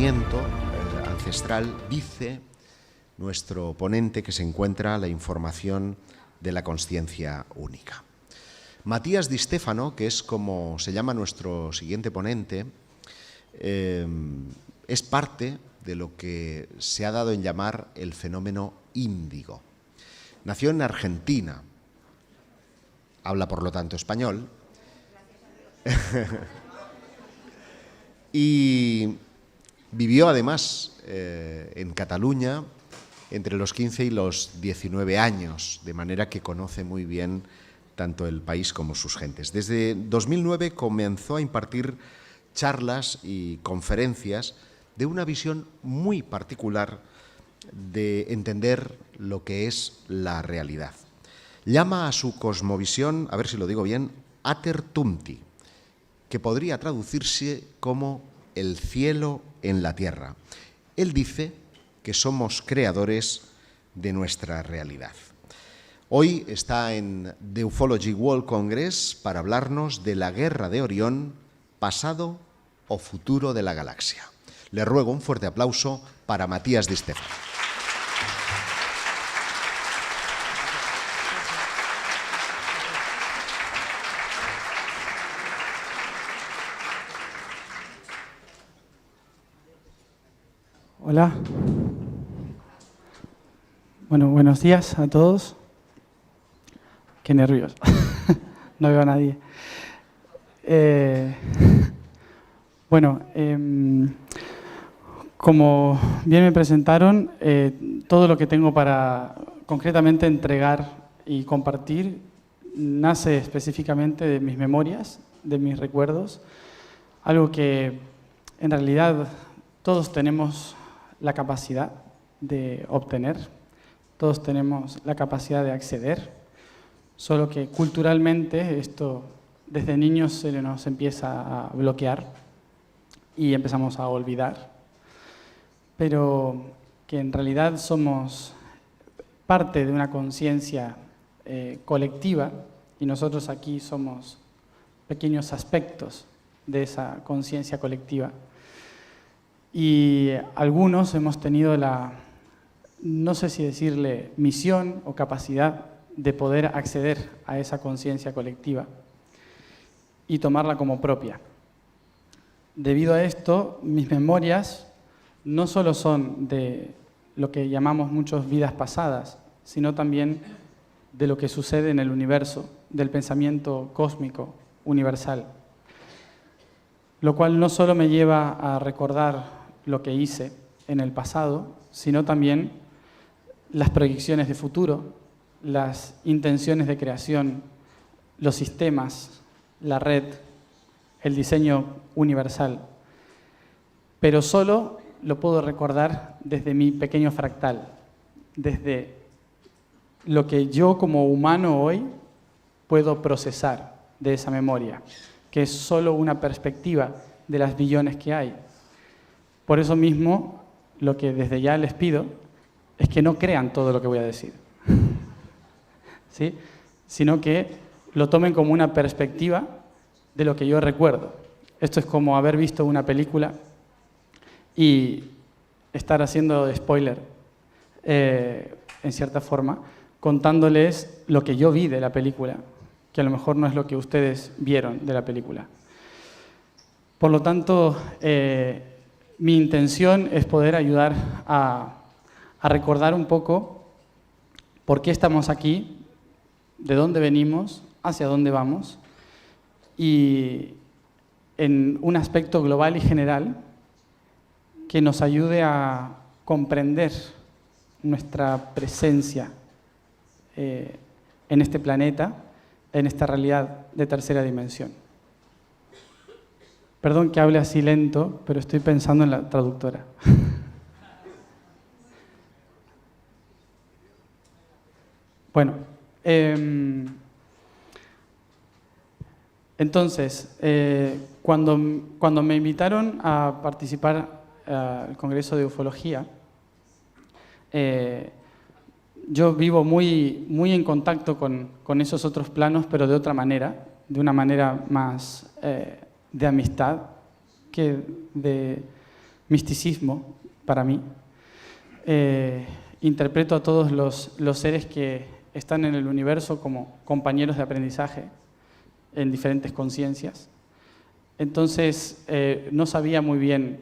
conocimiento ancestral, dice nuestro ponente que se encuentra la información de la consciencia única. Matías Di Stefano, que es como se llama nuestro siguiente ponente, es parte de lo que se ha dado en llamar el fenómeno índigo. Nació en Argentina, habla por lo tanto español, y vivió además en Cataluña entre los 15 y los 19 años, de manera que conoce muy bien tanto el país como sus gentes. Desde 2009 comenzó a impartir charlas y conferencias de una visión muy particular de entender lo que es la realidad. Llama a su cosmovisión, a ver si lo digo bien, Ater Tuumti, que podría traducirse como el cielo en la tierra. Él dice que somos creadores de nuestra realidad. Hoy está en The Ufology World Congress para hablarnos de la Guerra de Orión, pasado o futuro de la galaxia. Le ruego un fuerte aplauso para Matías Di Stefano. Hola. Bueno, buenos días a todos. Qué nervios. No veo a nadie. Como bien me presentaron, todo lo que tengo para concretamente entregar y compartir nace específicamente de mis memorias, de mis recuerdos, algo que en realidad todos tenemos la capacidad de obtener, todos tenemos la capacidad de acceder, solo que culturalmente esto desde niños se nos empieza a bloquear y empezamos a olvidar, pero que en realidad somos parte de una conciencia colectiva y nosotros aquí somos pequeños aspectos de esa conciencia colectiva. Y algunos hemos tenido la, no sé si decirle misión o capacidad de poder acceder a esa conciencia colectiva y tomarla como propia. Debido a esto, mis memorias no solo son de lo que llamamos muchos vidas pasadas, sino también de lo que sucede en el universo, del pensamiento cósmico universal, lo cual no solo me lleva a recordar lo que hice en el pasado, sino también las proyecciones de futuro, las intenciones de creación, los sistemas, la red, el diseño universal. Pero solo lo puedo recordar desde mi pequeño fractal, desde lo que yo como humano hoy puedo procesar de esa memoria, que es solo una perspectiva de las billones que hay. Por eso mismo, lo que desde ya les pido es que no crean todo lo que voy a decir, ¿sí? Sino que lo tomen como una perspectiva de lo que yo recuerdo. Esto es como haber visto una película y estar haciendo spoiler, en cierta forma, contándoles lo que yo vi de la película, que a lo mejor no es lo que ustedes vieron de la película. Por lo tanto, mi intención es poder ayudar a recordar un poco por qué estamos aquí, de dónde venimos, hacia dónde vamos, y en un aspecto global y general que nos ayude a comprender nuestra presencia en este planeta, en esta realidad de tercera dimensión. Perdón que hable así lento, pero estoy pensando en la traductora. Bueno, entonces, cuando me invitaron a participar al Congreso de Ufología, yo vivo muy en contacto con esos otros planos, pero de otra manera, de una manera más de amistad que de misticismo para mí. Interpreto a todos los seres que están en el universo como compañeros de aprendizaje en diferentes conciencias. Entonces, no sabía muy bien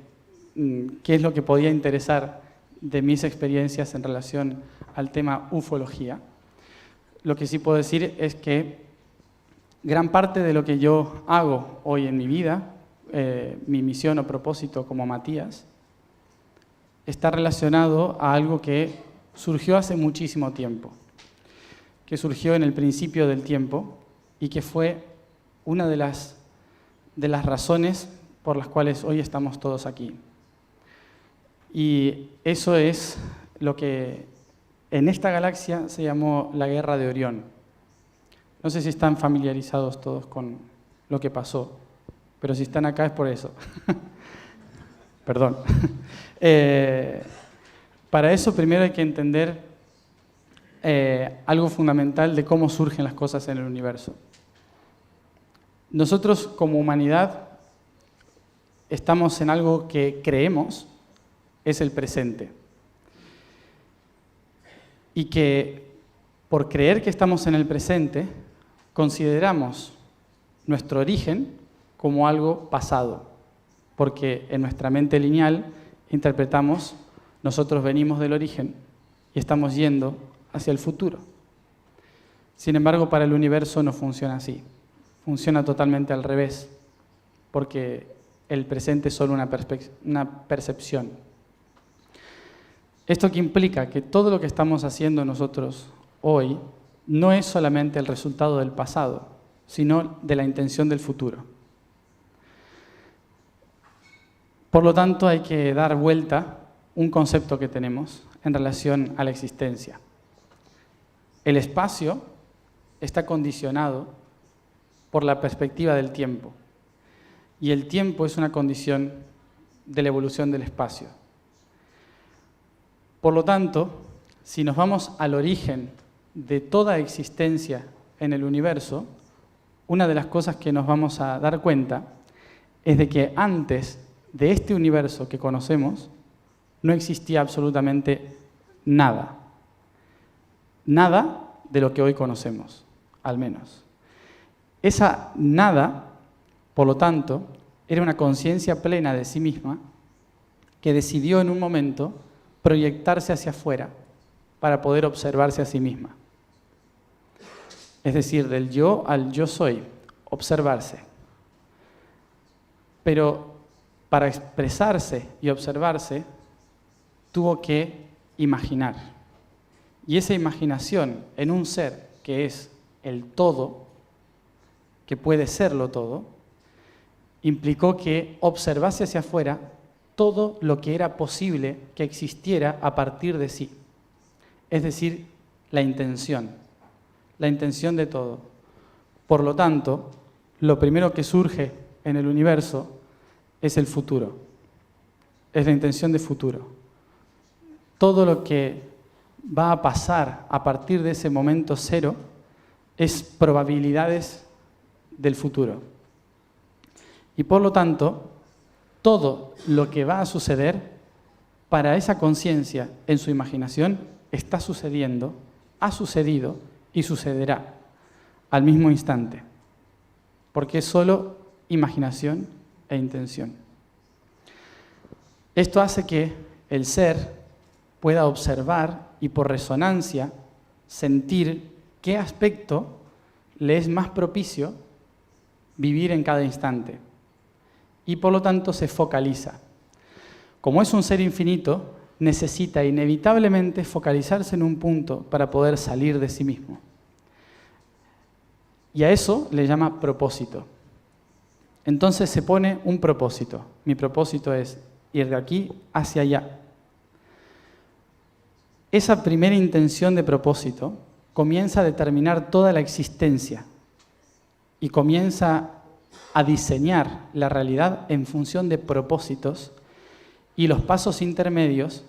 qué es lo que podía interesar de mis experiencias en relación al tema ufología. Lo que sí puedo decir es que gran parte de lo que yo hago hoy en mi vida, mi misión o propósito como Matías, está relacionado a algo que surgió hace muchísimo tiempo, que surgió en el principio del tiempo y que fue una de las razones por las cuales hoy estamos todos aquí. Y eso es lo que en esta galaxia se llamó la Guerra de Orión. No sé si están familiarizados todos con lo que pasó, pero si están acá es por eso. Perdón. Para eso primero hay que entender algo fundamental de cómo surgen las cosas en el universo. Nosotros como humanidad estamos en algo que creemos es el presente. Y que por creer que estamos en el presente, consideramos nuestro origen como algo pasado, porque en nuestra mente lineal interpretamos, nosotros venimos del origen y estamos yendo hacia el futuro. Sin embargo, para el universo no funciona así, funciona totalmente al revés, porque el presente es solo una percepción. Esto que implica que todo lo que estamos haciendo nosotros hoy no es solamente el resultado del pasado, sino de la intención del futuro. Por lo tanto, hay que dar vuelta un concepto que tenemos en relación a la existencia. El espacio está condicionado por la perspectiva del tiempo, y el tiempo es una condición de la evolución del espacio. Por lo tanto, si nos vamos al origen de toda existencia en el universo, una de las cosas que nos vamos a dar cuenta es de que antes de este universo que conocemos no existía absolutamente nada. Nada de lo que hoy conocemos, al menos. Esa nada, por lo tanto, era una conciencia plena de sí misma que decidió en un momento proyectarse hacia afuera para poder observarse a sí misma. Es decir, del yo al yo soy, observarse. Pero para expresarse y observarse, tuvo que imaginar. Y esa imaginación en un ser que es el todo, que puede serlo todo, implicó que observase hacia afuera todo lo que era posible que existiera a partir de sí. Es decir, la intención de todo. Por lo tanto, lo primero que surge en el universo es el futuro, es la intención de futuro. Todo lo que va a pasar a partir de ese momento cero es probabilidades del futuro. Y por lo tanto, todo lo que va a suceder para esa conciencia en su imaginación está sucediendo, ha sucedido y sucederá al mismo instante, porque es solo imaginación e intención. Esto hace que el ser pueda observar y por resonancia sentir qué aspecto le es más propicio vivir en cada instante y por lo tanto se focaliza. Como es un ser infinito, necesita inevitablemente focalizarse en un punto para poder salir de sí mismo. Y a eso le llama propósito. Entonces se pone un propósito. Mi propósito es ir de aquí hacia allá. Esa primera intención de propósito comienza a determinar toda la existencia y comienza a diseñar la realidad en función de propósitos y los pasos intermedios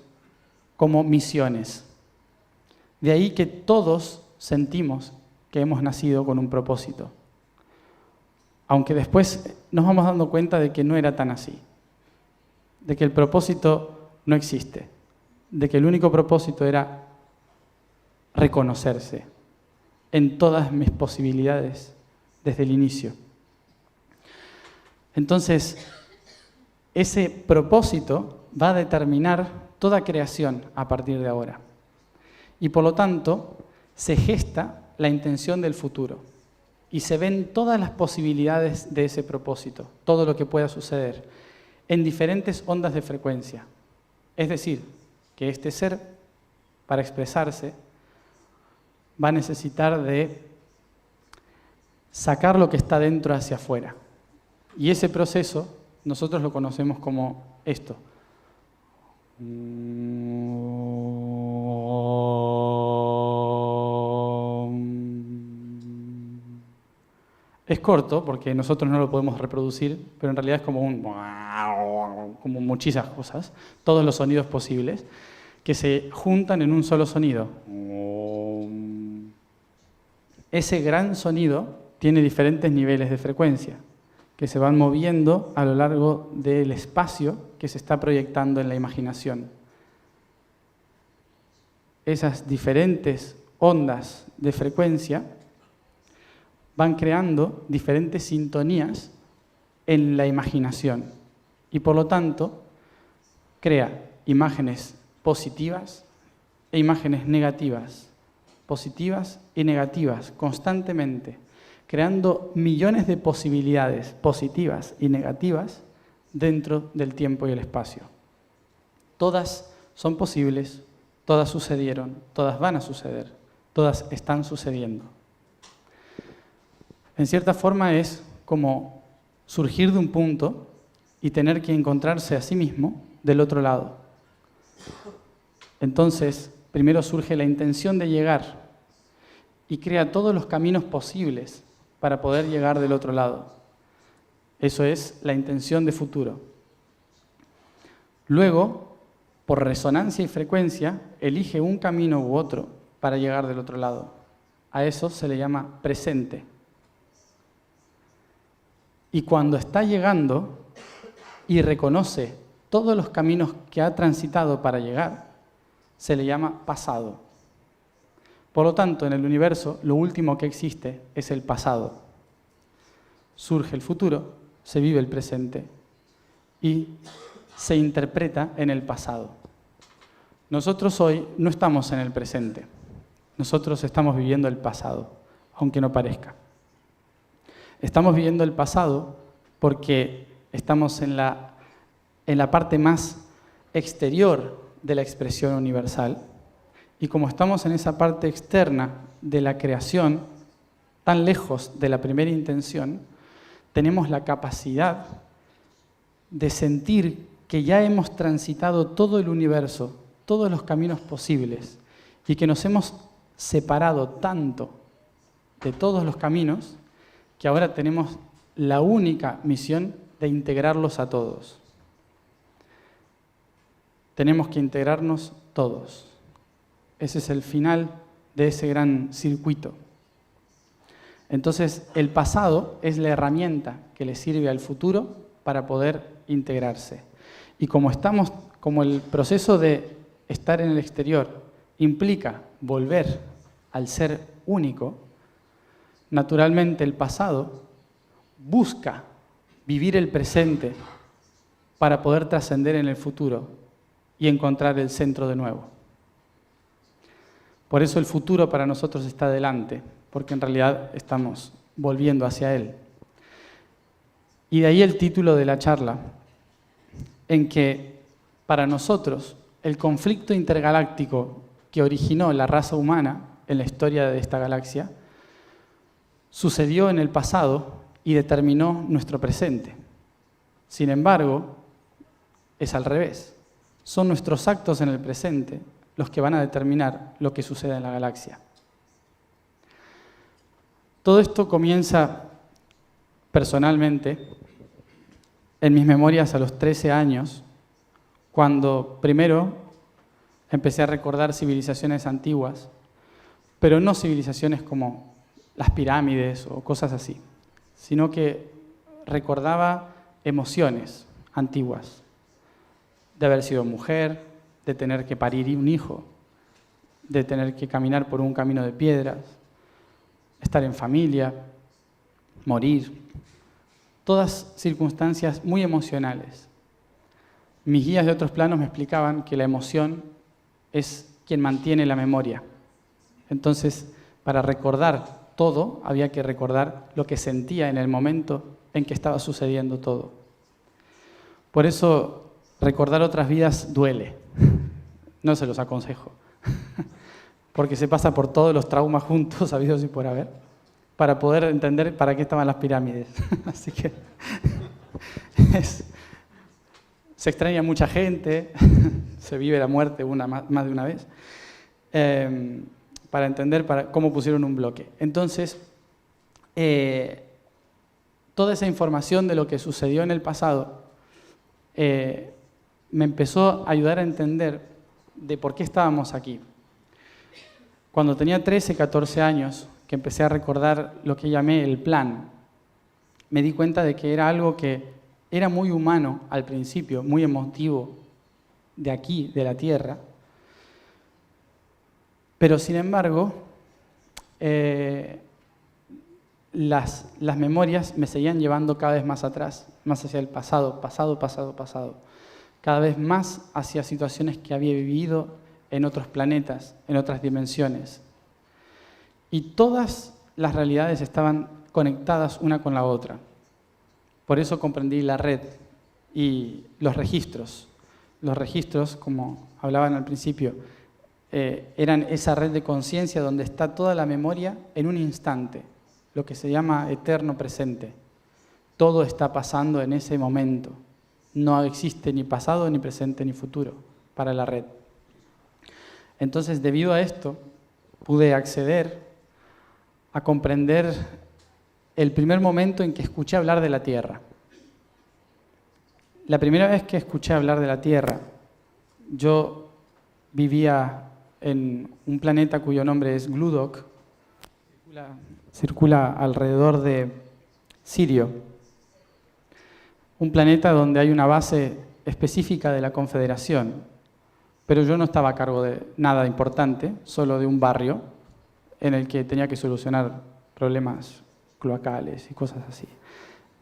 como misiones. De ahí que todos sentimos que hemos nacido con un propósito, aunque después nos vamos dando cuenta de que no era tan así. de que el propósito no existe, de que el único propósito era reconocerse en todas mis posibilidades desde el inicio. Entonces, ese propósito va a determinar toda creación a partir de ahora. Y por lo tanto, se gesta la intención del futuro y se ven todas las posibilidades de ese propósito, todo lo que pueda suceder, en diferentes ondas de frecuencia. Es decir, que este ser, para expresarse, va a necesitar de sacar lo que está dentro hacia afuera. Y ese proceso nosotros lo conocemos como esto. Es corto porque nosotros no lo podemos reproducir, pero en realidad es como muchísimas cosas, todos los sonidos posibles, que se juntan en un solo sonido. Ese gran sonido tiene diferentes niveles de frecuencia que se van moviendo a lo largo del espacio que se está proyectando en la imaginación. Esas diferentes ondas de frecuencia van creando diferentes sintonías en la imaginación y por lo tanto crea imágenes positivas e imágenes negativas, positivas y negativas constantemente, creando millones de posibilidades positivas y negativas dentro del tiempo y el espacio. Todas son posibles, todas sucedieron, todas van a suceder, todas están sucediendo. En cierta forma es como surgir de un punto y tener que encontrarse a sí mismo del otro lado. Entonces, primero surge la intención de llegar y crea todos los caminos posibles para poder llegar del otro lado. Eso es la intención de futuro. Luego, por resonancia y frecuencia, elige un camino u otro para llegar del otro lado. A eso se le llama presente. Y cuando está llegando y reconoce todos los caminos que ha transitado para llegar, se le llama pasado. Por lo tanto, en el universo, lo último que existe es el pasado. Surge el futuro, se vive el presente y se interpreta en el pasado. Nosotros hoy no estamos en el presente, nosotros estamos viviendo el pasado, aunque no parezca. Estamos viviendo el pasado porque estamos en la parte más exterior de la expresión universal y como estamos en esa parte externa de la creación, tan lejos de la primera intención, tenemos la capacidad de sentir que ya hemos transitado todo el universo, todos los caminos posibles y que nos hemos separado tanto de todos los caminos que ahora tenemos la única misión de integrarlos a todos. Tenemos que integrarnos todos. Ese es el final de ese gran circuito. Entonces, el pasado es la herramienta que le sirve al futuro para poder integrarse. Y como el proceso de estar en el exterior implica volver al ser único, naturalmente el pasado busca vivir el presente para poder trascender en el futuro y encontrar el centro de nuevo. Por eso el futuro para nosotros está delante, porque en realidad estamos volviendo hacia él. Y de ahí el título de la charla, en que para nosotros el conflicto intergaláctico que originó la raza humana en la historia de esta galaxia sucedió en el pasado y determinó nuestro presente. Sin embargo, es al revés. Son nuestros actos en el presente los que van a determinar lo que sucede en la galaxia. Todo esto comienza personalmente en mis memorias a los 13 años, cuando primero empecé a recordar civilizaciones antiguas, pero no civilizaciones como las pirámides o cosas así, sino que recordaba emociones antiguas, de haber sido mujer, de tener que parir un hijo, de tener que caminar por un camino de piedras, estar en familia, morir. Todas circunstancias muy emocionales. Mis guías de otros planos me explicaban que la emoción es quien mantiene la memoria. Entonces, para recordar todo, había que recordar lo que sentía en el momento en que estaba sucediendo todo. Por eso, recordar otras vidas duele. No se los aconsejo. Porque se pasa por todos los traumas juntos, habidos y por haber, para poder entender para qué estaban las pirámides. Así que se extraña a mucha gente, se vive la muerte más de una vez, para entender cómo pusieron un bloque. Entonces, toda esa información de lo que sucedió en el pasado me empezó a ayudar a entender de por qué estábamos aquí. Cuando tenía 13, 14 años, que empecé a recordar lo que llamé el plan, me di cuenta de que era algo que era muy humano al principio, muy emotivo, de aquí, de la Tierra. Pero sin embargo, las memorias me seguían llevando cada vez más atrás, más hacia el pasado, pasado. Cada vez más hacia situaciones que había vivido en otros planetas, en otras dimensiones. Y todas las realidades estaban conectadas una con la otra. Por eso comprendí la red y los registros. Los registros, como hablaban al principio, eran esa red de conciencia donde está toda la memoria en un instante, lo que se llama eterno presente. Todo está pasando en ese momento. No existe ni pasado, ni presente, ni futuro para la red. Entonces, debido a esto, pude acceder a comprender el primer momento en que escuché hablar de la Tierra. La primera vez que escuché hablar de la Tierra, yo vivía en un planeta cuyo nombre es Gludok, circula alrededor de Sirio, un planeta donde hay una base específica de la Confederación, pero yo no estaba a cargo de nada importante, solo de un barrio en el que tenía que solucionar problemas cloacales y cosas así.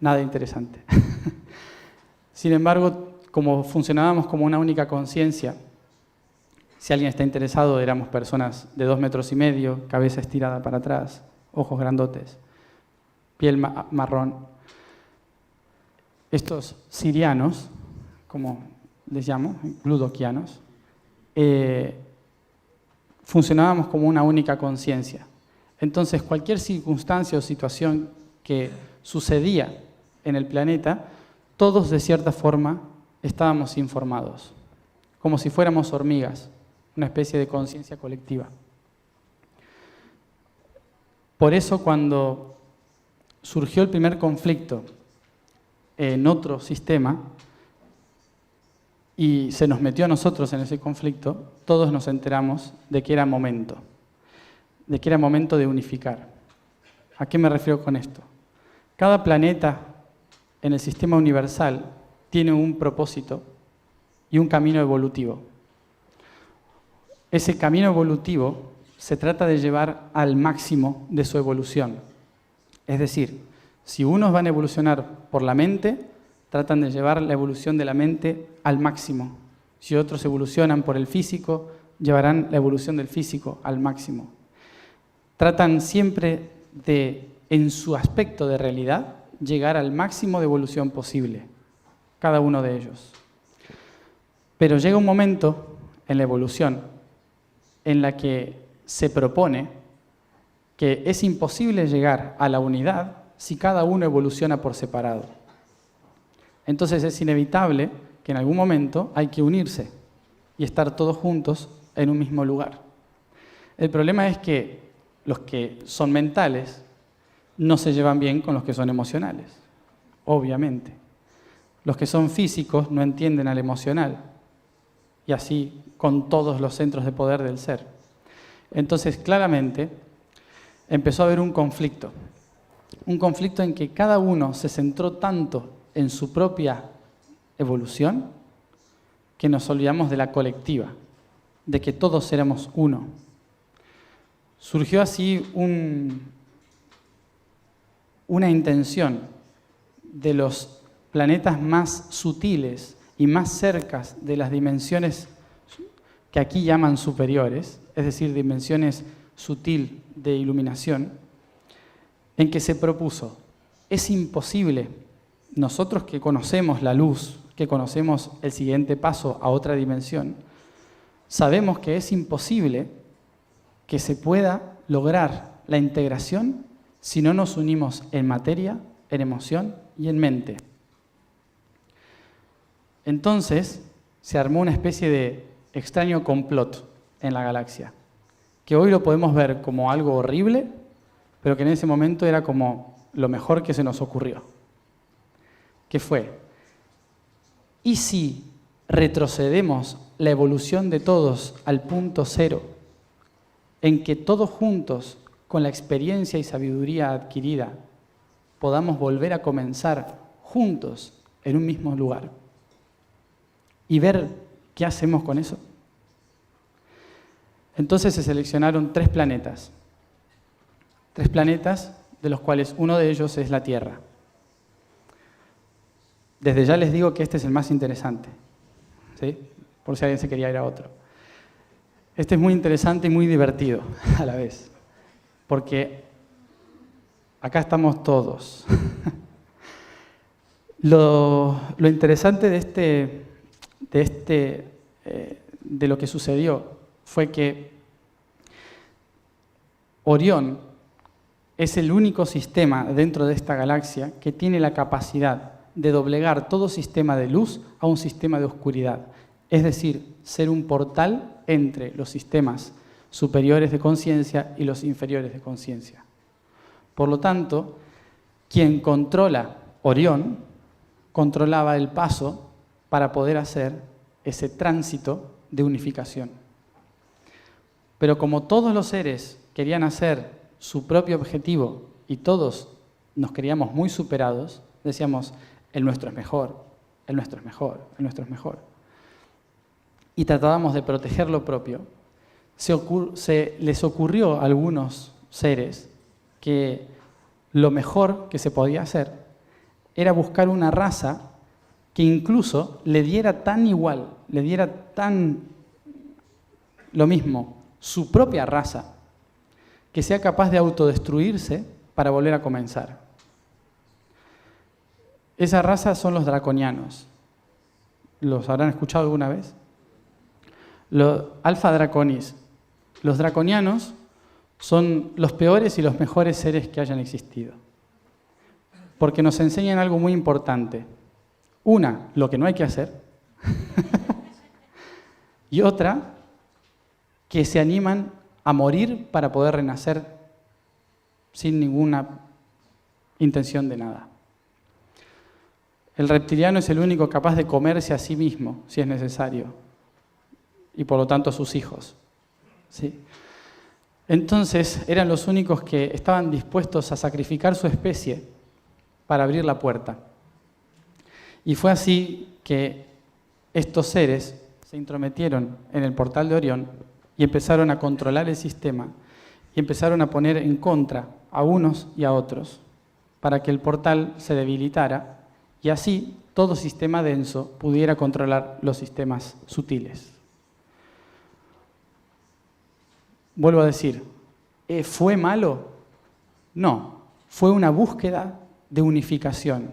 Nada interesante. Sin embargo, como funcionábamos como una única conciencia, si alguien está interesado, éramos personas de 2,5 metros, cabeza estirada para atrás, ojos grandotes, piel marrón. Estos sirianos, como les llamo, gludokianos, funcionábamos como una única conciencia. Entonces, cualquier circunstancia o situación que sucedía en el planeta, todos de cierta forma estábamos informados, como si fuéramos hormigas, una especie de conciencia colectiva. Por eso, cuando surgió el primer conflicto en otro sistema y se nos metió a nosotros en ese conflicto, todos nos enteramos de que era momento de unificar. ¿A qué me refiero con esto? Cada planeta en el sistema universal tiene un propósito y un camino evolutivo. Ese camino evolutivo se trata de llevar al máximo de su evolución. Es decir, si unos van a evolucionar por la mente, tratan de llevar la evolución de la mente al máximo. Si otros evolucionan por el físico, llevarán la evolución del físico al máximo. Tratan siempre de, en su aspecto de realidad, llegar al máximo de evolución posible, cada uno de ellos. Pero llega un momento en la evolución en la que se propone que es imposible llegar a la unidad si cada uno evoluciona por separado. Entonces es inevitable que en algún momento hay que unirse y estar todos juntos en un mismo lugar. El problema es que los que son mentales no se llevan bien con los que son emocionales, obviamente. Los que son físicos no entienden al emocional, y así con todos los centros de poder del ser. Entonces, claramente, empezó a haber un conflicto en que cada uno se centró tanto en su propia evolución que nos olvidamos de la colectiva, de que todos éramos uno. Surgió así una intención de los planetas más sutiles y más cercas de las dimensiones que aquí llaman superiores, es decir, dimensiones sutil de iluminación, en que se propuso, es imposible, nosotros que conocemos la luz, que conocemos el siguiente paso a otra dimensión, sabemos que es imposible que se pueda lograr la integración si no nos unimos en materia, en emoción y en mente. Entonces se armó una especie de extraño complot en la galaxia, que hoy lo podemos ver como algo horrible, pero que en ese momento era como lo mejor que se nos ocurrió. ¿Qué fue? ¿Y si retrocedemos la evolución de todos al punto cero, en que todos juntos, con la experiencia y sabiduría adquirida, podamos volver a comenzar juntos en un mismo lugar? Y ver qué hacemos con eso. Entonces se seleccionaron 3 planetas. 3 planetas, de los cuales uno de ellos es la Tierra. Desde ya les digo que este es el más interesante, ¿sí? Por si alguien se quería ir a otro. Este es muy interesante y muy divertido a la vez, porque acá estamos todos. Lo interesante de lo que sucedió fue que Orión es el único sistema dentro de esta galaxia que tiene la capacidad de doblegar todo sistema de luz a un sistema de oscuridad. Es decir, ser un portal entre los sistemas superiores de conciencia y los inferiores de conciencia. Por lo tanto, quien controla Orión, controlaba el paso para poder hacer ese tránsito de unificación. Pero como todos los seres querían hacer su propio objetivo y todos nos creíamos muy superados, decíamos, el nuestro es mejor, el nuestro es mejor, el nuestro es mejor. Y tratábamos de proteger lo propio. Se les ocurrió a algunos seres que lo mejor que se podía hacer era buscar una raza que incluso le diera tan igual, le diera tan lo mismo, su propia raza, que sea capaz de autodestruirse para volver a comenzar. Esa raza son los draconianos. ¿Los habrán escuchado alguna vez? Los Alpha Draconis. Los draconianos son los peores y los mejores seres que hayan existido, porque nos enseñan algo muy importante. Una, lo que no hay que hacer, y otra, que se animan a morir para poder renacer sin ninguna intención de nada. El reptiliano es el único capaz de comerse a sí mismo, si es necesario, y por lo tanto a sus hijos. ¿Sí? Entonces eran los únicos que estaban dispuestos a sacrificar su especie para abrir la puerta. Y fue así que estos seres se intrometieron en el portal de Orión y empezaron a controlar el sistema y empezaron a poner en contra a unos y a otros para que el portal se debilitara y así todo sistema denso pudiera controlar los sistemas sutiles. Vuelvo a decir, ¿fue malo? No, fue una búsqueda de unificación,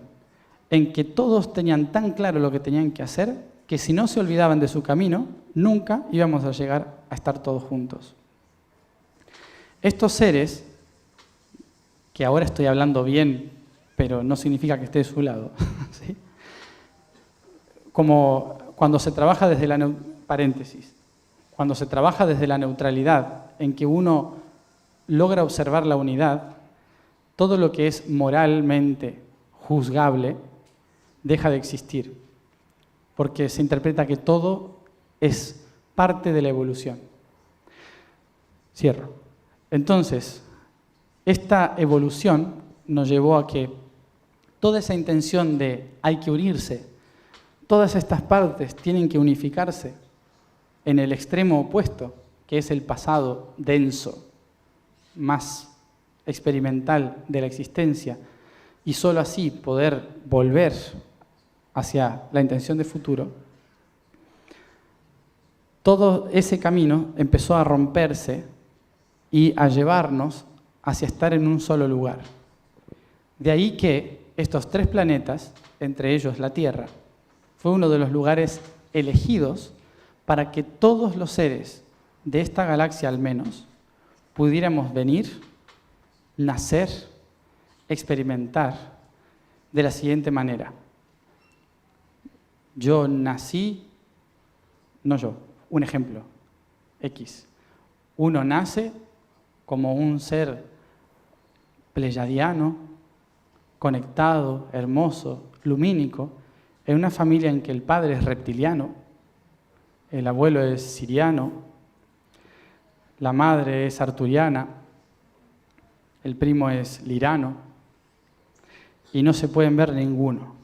en que todos tenían tan claro lo que tenían que hacer, que si no se olvidaban de su camino, nunca íbamos a llegar a estar todos juntos. Estos seres, que ahora estoy hablando bien, pero no significa que esté de su lado, ¿sí? Como cuando se trabaja desde la cuando se trabaja desde la neutralidad, en que uno logra observar la unidad, todo lo que es moralmente juzgable deja de existir, porque se interpreta que todo es parte de la evolución. Cierro. Entonces, esta evolución nos llevó a que toda esa intención de hay que unirse todas estas partes tienen que unificarse en el extremo opuesto, que es el pasado denso, más experimental de la existencia, y solo así poder volver hacia la intención de futuro, todo ese camino empezó a romperse y a llevarnos hacia estar en un solo lugar. De ahí que estos 3 planetas, entre ellos la Tierra, fue uno de los lugares elegidos para que todos los seres de esta galaxia al menos pudiéramos venir, nacer, experimentar de la siguiente manera. Yo nací, no yo, un ejemplo, X. Uno nace como un ser pleyadiano, conectado, hermoso, lumínico, en una familia en que el padre es reptiliano, el abuelo es siriano, la madre es arturiana, el primo es lirano, y no se pueden ver ninguno.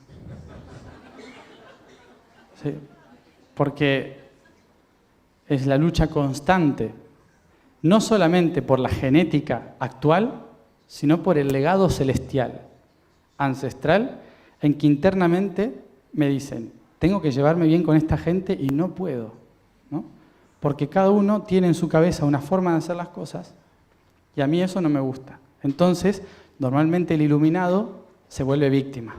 ¿Sí? Porque es la lucha constante, no solamente por la genética actual, sino por el legado celestial, ancestral, en que internamente me dicen, tengo que llevarme bien con esta gente y no puedo, ¿no? Porque cada uno tiene en su cabeza una forma de hacer las cosas y a mí eso no me gusta. Entonces, normalmente el iluminado se vuelve víctima,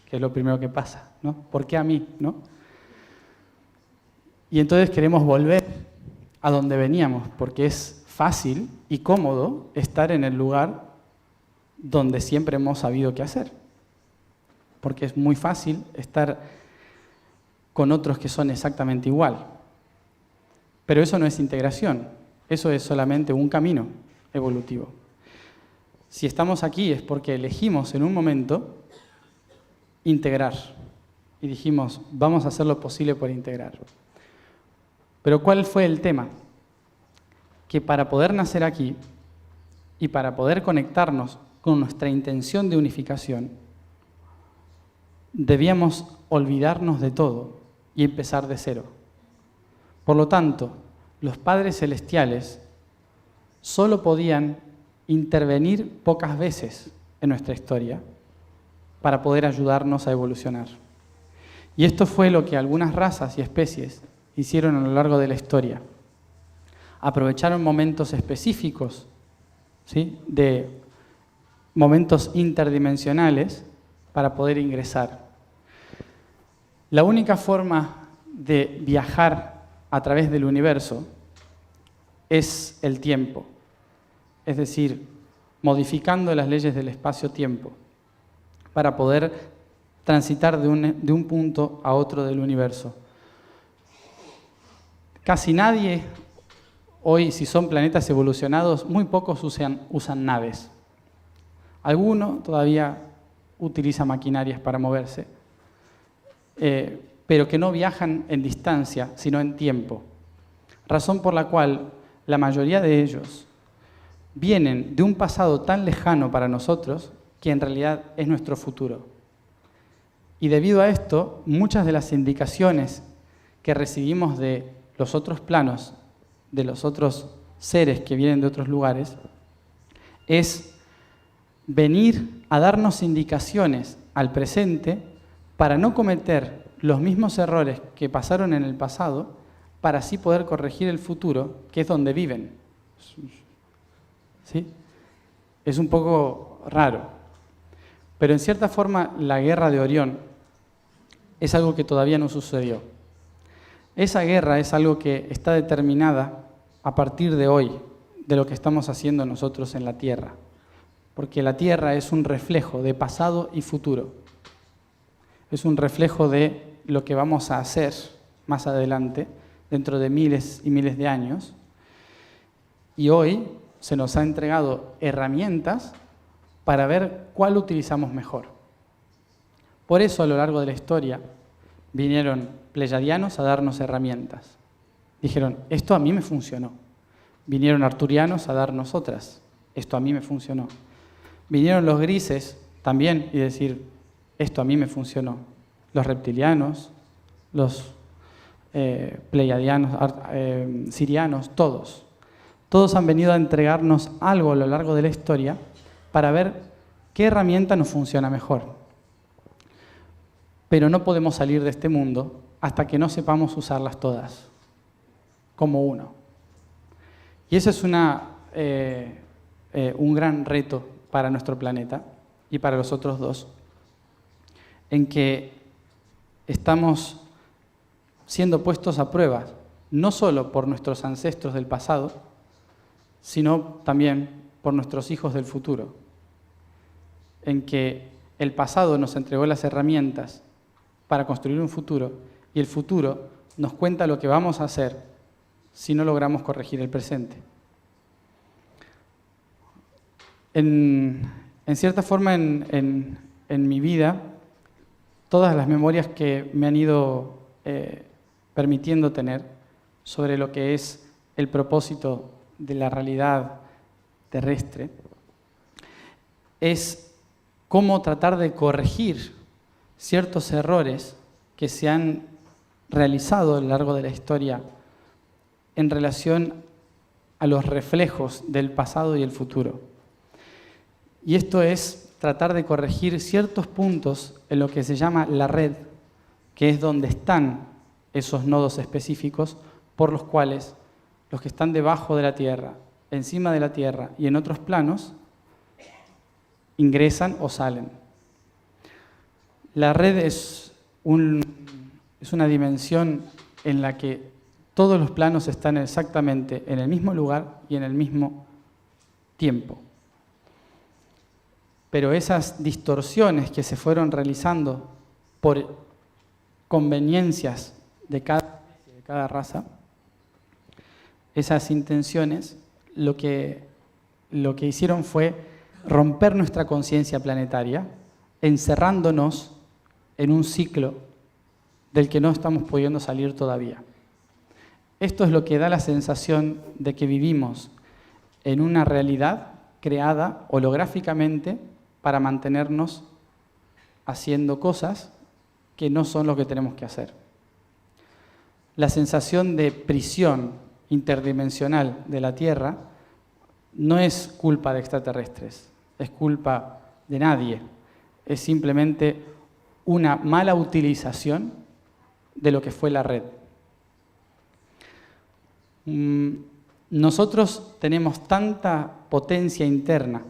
que es lo primero que pasa, ¿no? ¿Por qué a mí, no? Y entonces queremos volver a donde veníamos, porque es fácil y cómodo estar en el lugar donde siempre hemos sabido qué hacer. Porque es muy fácil estar con otros que son exactamente igual. Pero eso no es integración, eso es solamente un camino evolutivo. Si estamos aquí es porque elegimos en un momento integrar y dijimos, vamos a hacer lo posible por integrar. Pero ¿cuál fue el tema? Que para poder nacer aquí y para poder conectarnos con nuestra intención de unificación, debíamos olvidarnos de todo y empezar de cero. Por lo tanto, los padres celestiales solo podían intervenir pocas veces en nuestra historia para poder ayudarnos a evolucionar. Y esto fue lo que algunas razas y especies hicieron a lo largo de la historia. Aprovecharon momentos específicos, ¿sí?, de momentos interdimensionales para poder ingresar. La única forma de viajar a través del universo es el tiempo, es decir, modificando las leyes del espacio-tiempo para poder transitar de un punto a otro del universo. Casi nadie hoy, si son planetas evolucionados, muy pocos usan naves. Alguno todavía utiliza maquinarias para moverse, pero que no viajan en distancia, sino en tiempo. Razón por la cual la mayoría de ellos vienen de un pasado tan lejano para nosotros que en realidad es nuestro futuro. Y debido a esto, muchas de las indicaciones que recibimos de los otros planos, de los otros seres que vienen de otros lugares, es venir a darnos indicaciones al presente para no cometer los mismos errores que pasaron en el pasado, para así poder corregir el futuro, que es donde viven. ¿Sí? Es un poco raro. Pero en cierta forma, la guerra de Orión es algo que todavía no sucedió. Esa guerra es algo que está determinada a partir de hoy, de lo que estamos haciendo nosotros en la Tierra. Porque la Tierra es un reflejo de pasado y futuro. Es un reflejo de lo que vamos a hacer más adelante, dentro de miles y miles de años. Y hoy se nos ha entregado herramientas para ver cuál utilizamos mejor. Por eso, a lo largo de la historia, vinieron pleyadianos a darnos herramientas. Dijeron, esto a mí me funcionó. Vinieron arturianos a darnos otras. Esto a mí me funcionó. Vinieron los grises también y decir, esto a mí me funcionó. Los reptilianos, los pleiadianos, sirianos, todos. Todos han venido a entregarnos algo a lo largo de la historia para ver qué herramienta nos funciona mejor. Pero no podemos salir de este mundo hasta que no sepamos usarlas todas, como uno. Y eso es un gran reto para nuestro planeta y para los otros dos, en que estamos siendo puestos a prueba, no solo por nuestros ancestros del pasado, sino también por nuestros hijos del futuro, en que el pasado nos entregó las herramientas para construir un futuro y el futuro nos cuenta lo que vamos a hacer si no logramos corregir el presente. En cierta forma, en mi vida, todas las memorias que me han ido permitiendo tener sobre lo que es el propósito de la realidad terrestre es cómo tratar de corregir ciertos errores que se han realizado a lo largo de la historia en relación a los reflejos del pasado y el futuro. Y esto es tratar de corregir ciertos puntos en lo que se llama la red, que es donde están esos nodos específicos por los cuales los que están debajo de la Tierra, encima de la Tierra y en otros planos, ingresan o salen. La red es una dimensión en la que todos los planos están exactamente en el mismo lugar y en el mismo tiempo. Pero esas distorsiones que se fueron realizando por conveniencias de cada raza, esas intenciones lo que hicieron fue romper nuestra conciencia planetaria, encerrándonos en un ciclo del que no estamos pudiendo salir todavía. Esto es lo que da la sensación de que vivimos en una realidad creada holográficamente para mantenernos haciendo cosas que no son lo que tenemos que hacer. La sensación de prisión interdimensional de la Tierra no es culpa de extraterrestres, es culpa de nadie. Es simplemente una mala utilización de lo que fue la red. Nosotros tenemos tanta potencia interna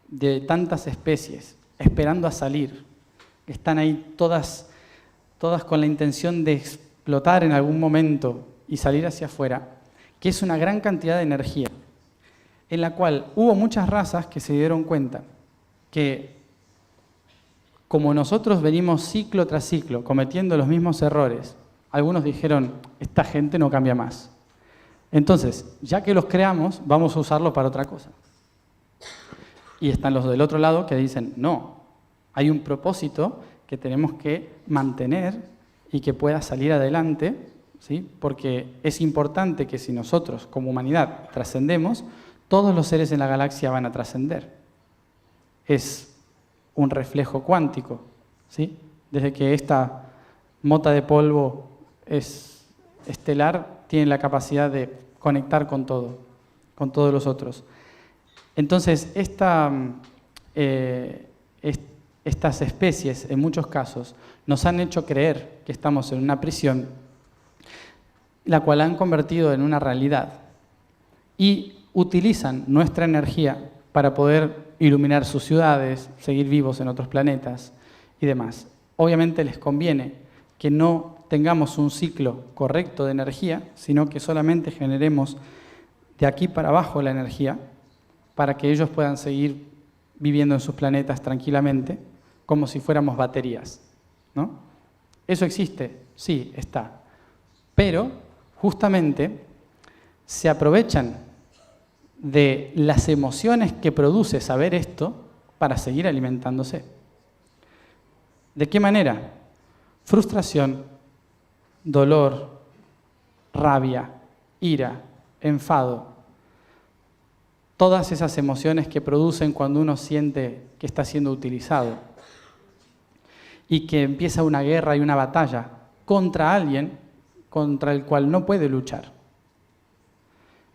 de tantas especies esperando a salir, que están ahí todas con la intención de explotar en algún momento y salir hacia afuera, que es una gran cantidad de energía, en la cual hubo muchas razas que se dieron cuenta que como nosotros venimos ciclo tras ciclo cometiendo los mismos errores, algunos dijeron, esta gente no cambia más. Entonces, ya que los creamos, vamos a usarlo para otra cosa. Y están los del otro lado que dicen, no, hay un propósito que tenemos que mantener y que pueda salir adelante, ¿sí? Porque es importante que si nosotros, como humanidad, trascendemos, todos los seres en la galaxia van a trascender. Es un reflejo cuántico, ¿sí? Desde que esta mota de polvo es estelar, tiene la capacidad de conectar con todo, con todos los otros. Entonces, estas especies, en muchos casos, nos han hecho creer que estamos en una prisión, la cual han convertido en una realidad, y utilizan nuestra energía para poder iluminar sus ciudades, seguir vivos en otros planetas y demás. Obviamente les conviene que no tengamos un ciclo correcto de energía, sino que solamente generemos de aquí para abajo la energía para que ellos puedan seguir viviendo en sus planetas tranquilamente, como si fuéramos baterías, ¿no? ¿Eso existe? Sí, está. Pero, justamente, se aprovechan de las emociones que produce saber esto para seguir alimentándose. ¿De qué manera? Frustración, dolor, rabia, ira, enfado. Todas esas emociones que producen cuando uno siente que está siendo utilizado y que empieza una guerra y una batalla contra alguien contra el cual no puede luchar.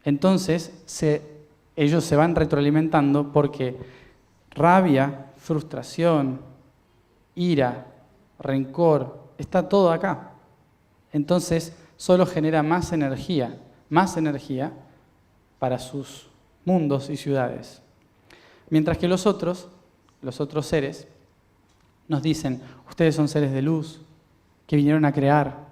Entonces, ellos se van retroalimentando porque rabia, frustración, ira, rencor, está todo acá. Entonces, solo genera más energía para sus mundos y ciudades. Mientras que los otros seres, nos dicen, ustedes son seres de luz, que vinieron a crear,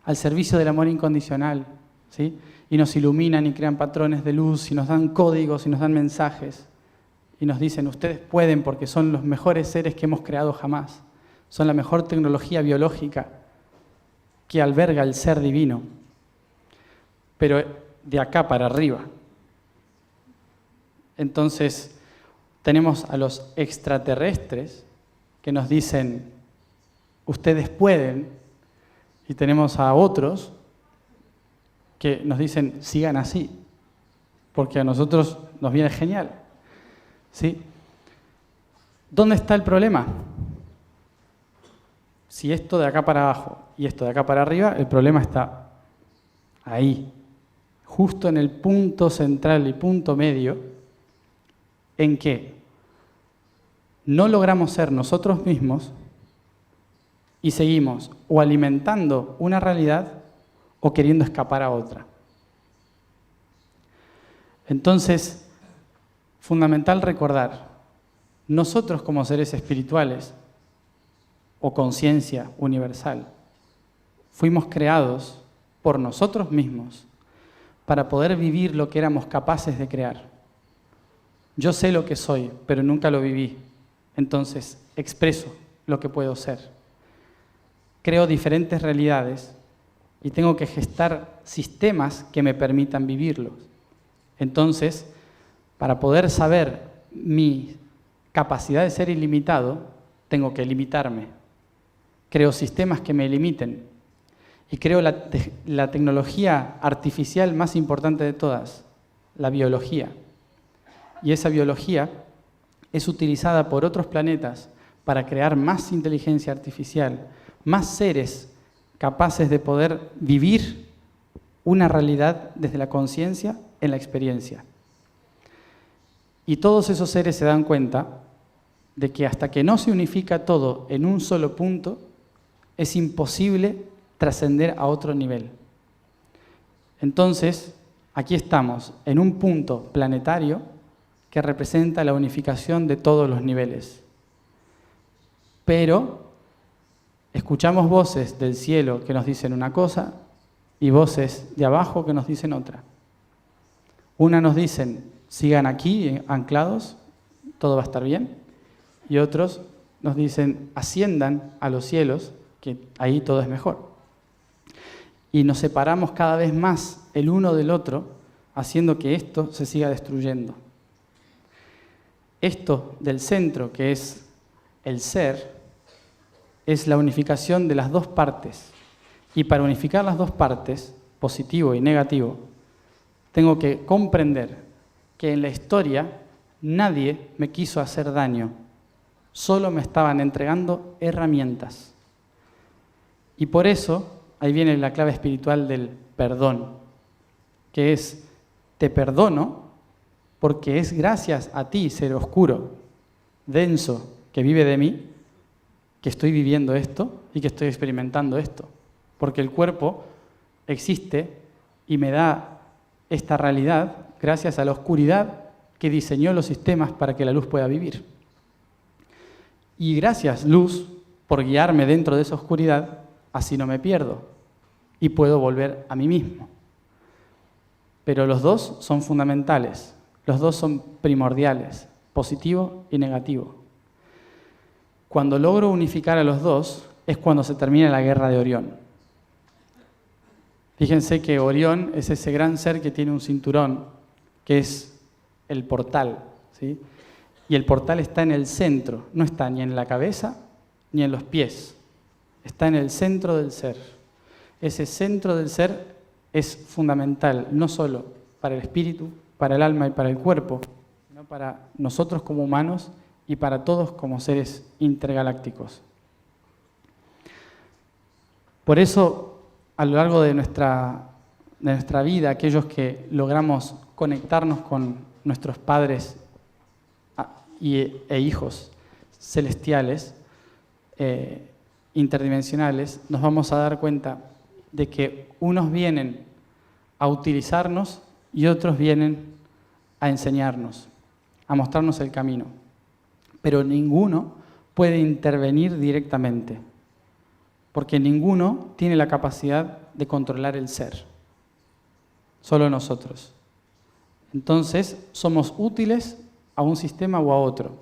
al servicio del amor incondicional, ¿sí? Y nos iluminan y crean patrones de luz, y nos dan códigos, y nos dan mensajes, y nos dicen, ustedes pueden porque son los mejores seres que hemos creado jamás, son la mejor tecnología biológica que alberga el ser divino, pero de acá para arriba. Entonces, tenemos a los extraterrestres que nos dicen, ustedes pueden, y tenemos a otros que nos dicen, sigan así, porque a nosotros nos viene genial. ¿Sí? ¿Dónde está el problema? Si esto de acá para abajo y esto de acá para arriba, el problema está ahí, justo en el punto central y punto medio, en que no logramos ser nosotros mismos y seguimos o alimentando una realidad o queriendo escapar a otra. Entonces, fundamental recordar, nosotros como seres espirituales o conciencia universal, fuimos creados por nosotros mismos para poder vivir lo que éramos capaces de crear. Yo sé lo que soy, pero nunca lo viví. Entonces, expreso lo que puedo ser. Creo diferentes realidades y tengo que gestar sistemas que me permitan vivirlos. Entonces, para poder saber mi capacidad de ser ilimitado, tengo que limitarme. Creo sistemas que me limiten. Y creo la tecnología artificial más importante de todas, la biología. Y esa biología es utilizada por otros planetas para crear más inteligencia artificial, más seres capaces de poder vivir una realidad desde la conciencia en la experiencia. Y todos esos seres se dan cuenta de que hasta que no se unifica todo en un solo punto, es imposible trascender a otro nivel. Entonces, aquí estamos en un punto planetario que representa la unificación de todos los niveles. Pero escuchamos voces del cielo que nos dicen una cosa y voces de abajo que nos dicen otra. Una nos dicen, sigan aquí anclados, todo va a estar bien. Y otros nos dicen, asciendan a los cielos, que ahí todo es mejor. Y nos separamos cada vez más el uno del otro, haciendo que esto se siga destruyendo. Esto del centro, que es el ser, es la unificación de las dos partes. Y para unificar las dos partes, positivo y negativo, tengo que comprender que en la historia nadie me quiso hacer daño, solo me estaban entregando herramientas. Y por eso, ahí viene la clave espiritual del perdón, que es, te perdono porque es gracias a ti, ser oscuro, denso, que vive de mí, que estoy viviendo esto y que estoy experimentando esto. Porque el cuerpo existe y me da esta realidad gracias a la oscuridad que diseñó los sistemas para que la luz pueda vivir. Y gracias, luz, por guiarme dentro de esa oscuridad, así no me pierdo y puedo volver a mí mismo. Pero los dos son fundamentales, los dos son primordiales, positivo y negativo. Cuando logro unificar a los dos es cuando se termina la guerra de Orión. Fíjense que Orión es ese gran ser que tiene un cinturón, que es el portal, ¿sí? Y el portal está en el centro, no está ni en la cabeza ni en los pies, está en el centro del ser. Ese centro del ser es fundamental, no solo para el espíritu, para el alma y para el cuerpo, sino para nosotros como humanos y para todos como seres intergalácticos. Por eso, a lo largo de nuestra vida, aquellos que logramos conectarnos con nuestros padres e hijos celestiales, interdimensionales, nos vamos a dar cuenta de que unos vienen a utilizarnos y otros vienen a enseñarnos, a mostrarnos el camino. Pero ninguno puede intervenir directamente, porque ninguno tiene la capacidad de controlar el ser, solo nosotros. Entonces, somos útiles a un sistema o a otro,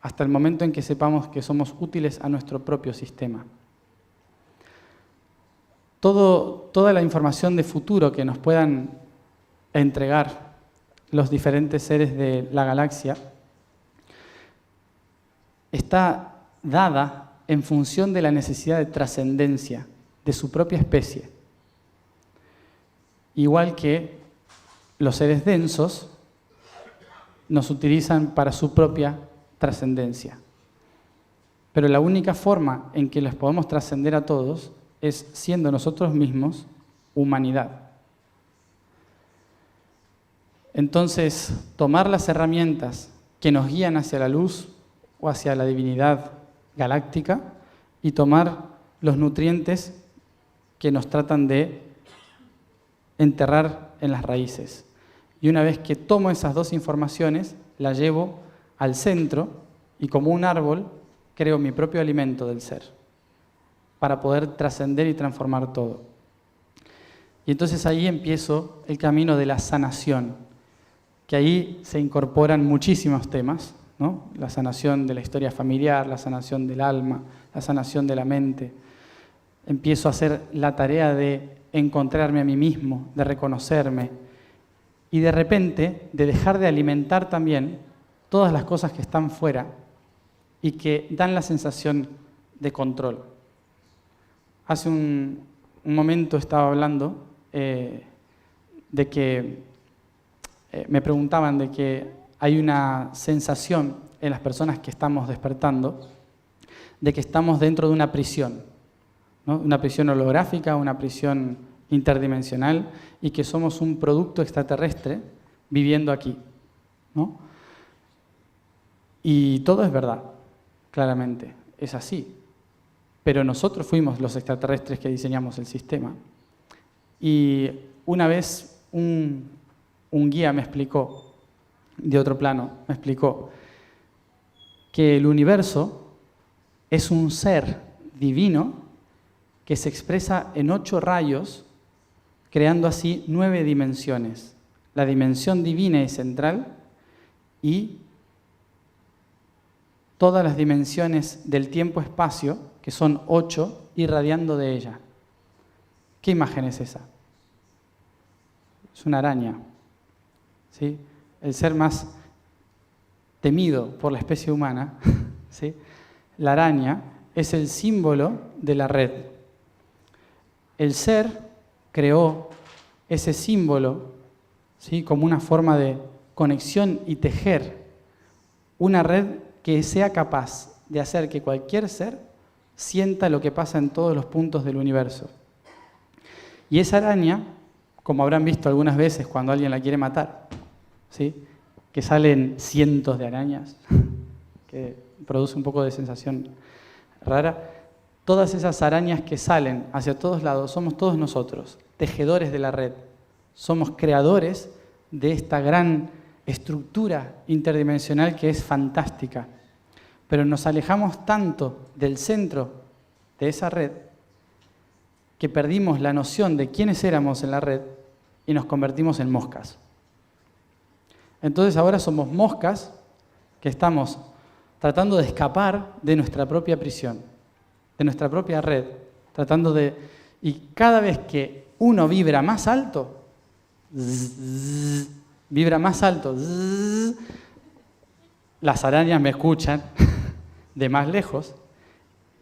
hasta el momento en que sepamos que somos útiles a nuestro propio sistema. Toda la información de futuro que nos puedan entregar los diferentes seres de la galaxia está dada en función de la necesidad de trascendencia de su propia especie. Igual que los seres densos nos utilizan para su propia trascendencia. Pero la única forma en que les podemos trascender a todos es siendo nosotros mismos humanidad. Entonces, tomar las herramientas que nos guían hacia la luz o hacia la divinidad galáctica y tomar los nutrientes que nos tratan de enterrar en las raíces. Y una vez que tomo esas dos informaciones, las llevo al centro y como un árbol creo mi propio alimento del ser para poder trascender y transformar todo. Y entonces ahí empiezo el camino de la sanación, que ahí se incorporan muchísimos temas, ¿no? La sanación de la historia familiar, la sanación del alma, la sanación de la mente. Empiezo a hacer la tarea de encontrarme a mí mismo, de reconocerme y de repente de dejar de alimentar también todas las cosas que están fuera y que dan la sensación de control. Hace un momento estaba hablando de que me preguntaban de que hay una sensación en las personas que estamos despertando de que estamos dentro de una prisión, ¿no? Una prisión holográfica, una prisión interdimensional y que somos un producto extraterrestre viviendo aquí, ¿no? Y todo es verdad, claramente, es así. Pero nosotros fuimos los extraterrestres que diseñamos el sistema. Y una vez un guía me explicó, de otro plano, me explicó que el universo es un ser divino que se expresa en 8 rayos, creando así 9 dimensiones. La dimensión divina y central y todas las dimensiones del tiempo-espacio, que son 8, irradiando de ella. ¿Qué imagen es esa? Es una araña, ¿sí? El ser más temido por la especie humana, ¿sí? La araña es el símbolo de la red. El ser creó ese símbolo, ¿sí? Como una forma de conexión y tejer una red que sea capaz de hacer que cualquier ser sienta lo que pasa en todos los puntos del universo. Y esa araña, como habrán visto algunas veces cuando alguien la quiere matar, ¿sí? Que salen cientos de arañas, que produce un poco de sensación rara. Todas esas arañas que salen hacia todos lados somos todos nosotros, tejedores de la red. Somos creadores de esta gran estructura interdimensional que es fantástica. Pero nos alejamos tanto del centro de esa red que perdimos la noción de quiénes éramos en la red y nos convertimos en moscas. Entonces ahora somos moscas que estamos tratando de escapar de nuestra propia prisión, de nuestra propia red, tratando de... Y cada vez que uno vibra más alto, vibra más alto, las arañas me escuchan de más lejos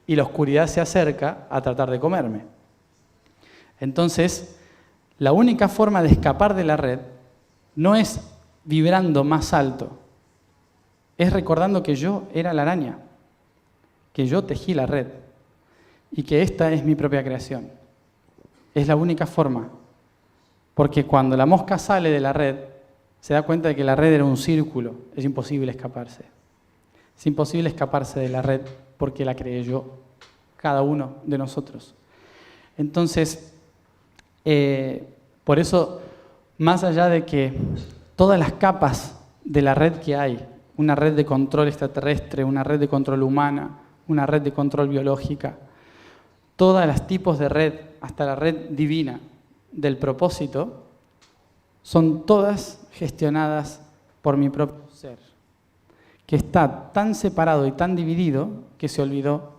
y la oscuridad se acerca a tratar de comerme. Entonces, la única forma de escapar de la red no es vibrando más alto, es recordando que yo era la araña, que yo tejí la red. y que esta es mi propia creación. Es la única forma. Porque cuando la mosca sale de la red, se da cuenta de que la red era un círculo. Es imposible escaparse. Es imposible escaparse de la red porque la creé yo, cada uno de nosotros. Entonces, por eso, más allá de que todas las capas de la red que hay, una red de control extraterrestre, una red de control humana, una red de control biológica, todos los tipos de red, hasta la red divina del propósito, son todas gestionadas por mi propio ser, que está tan separado y tan dividido que se olvidó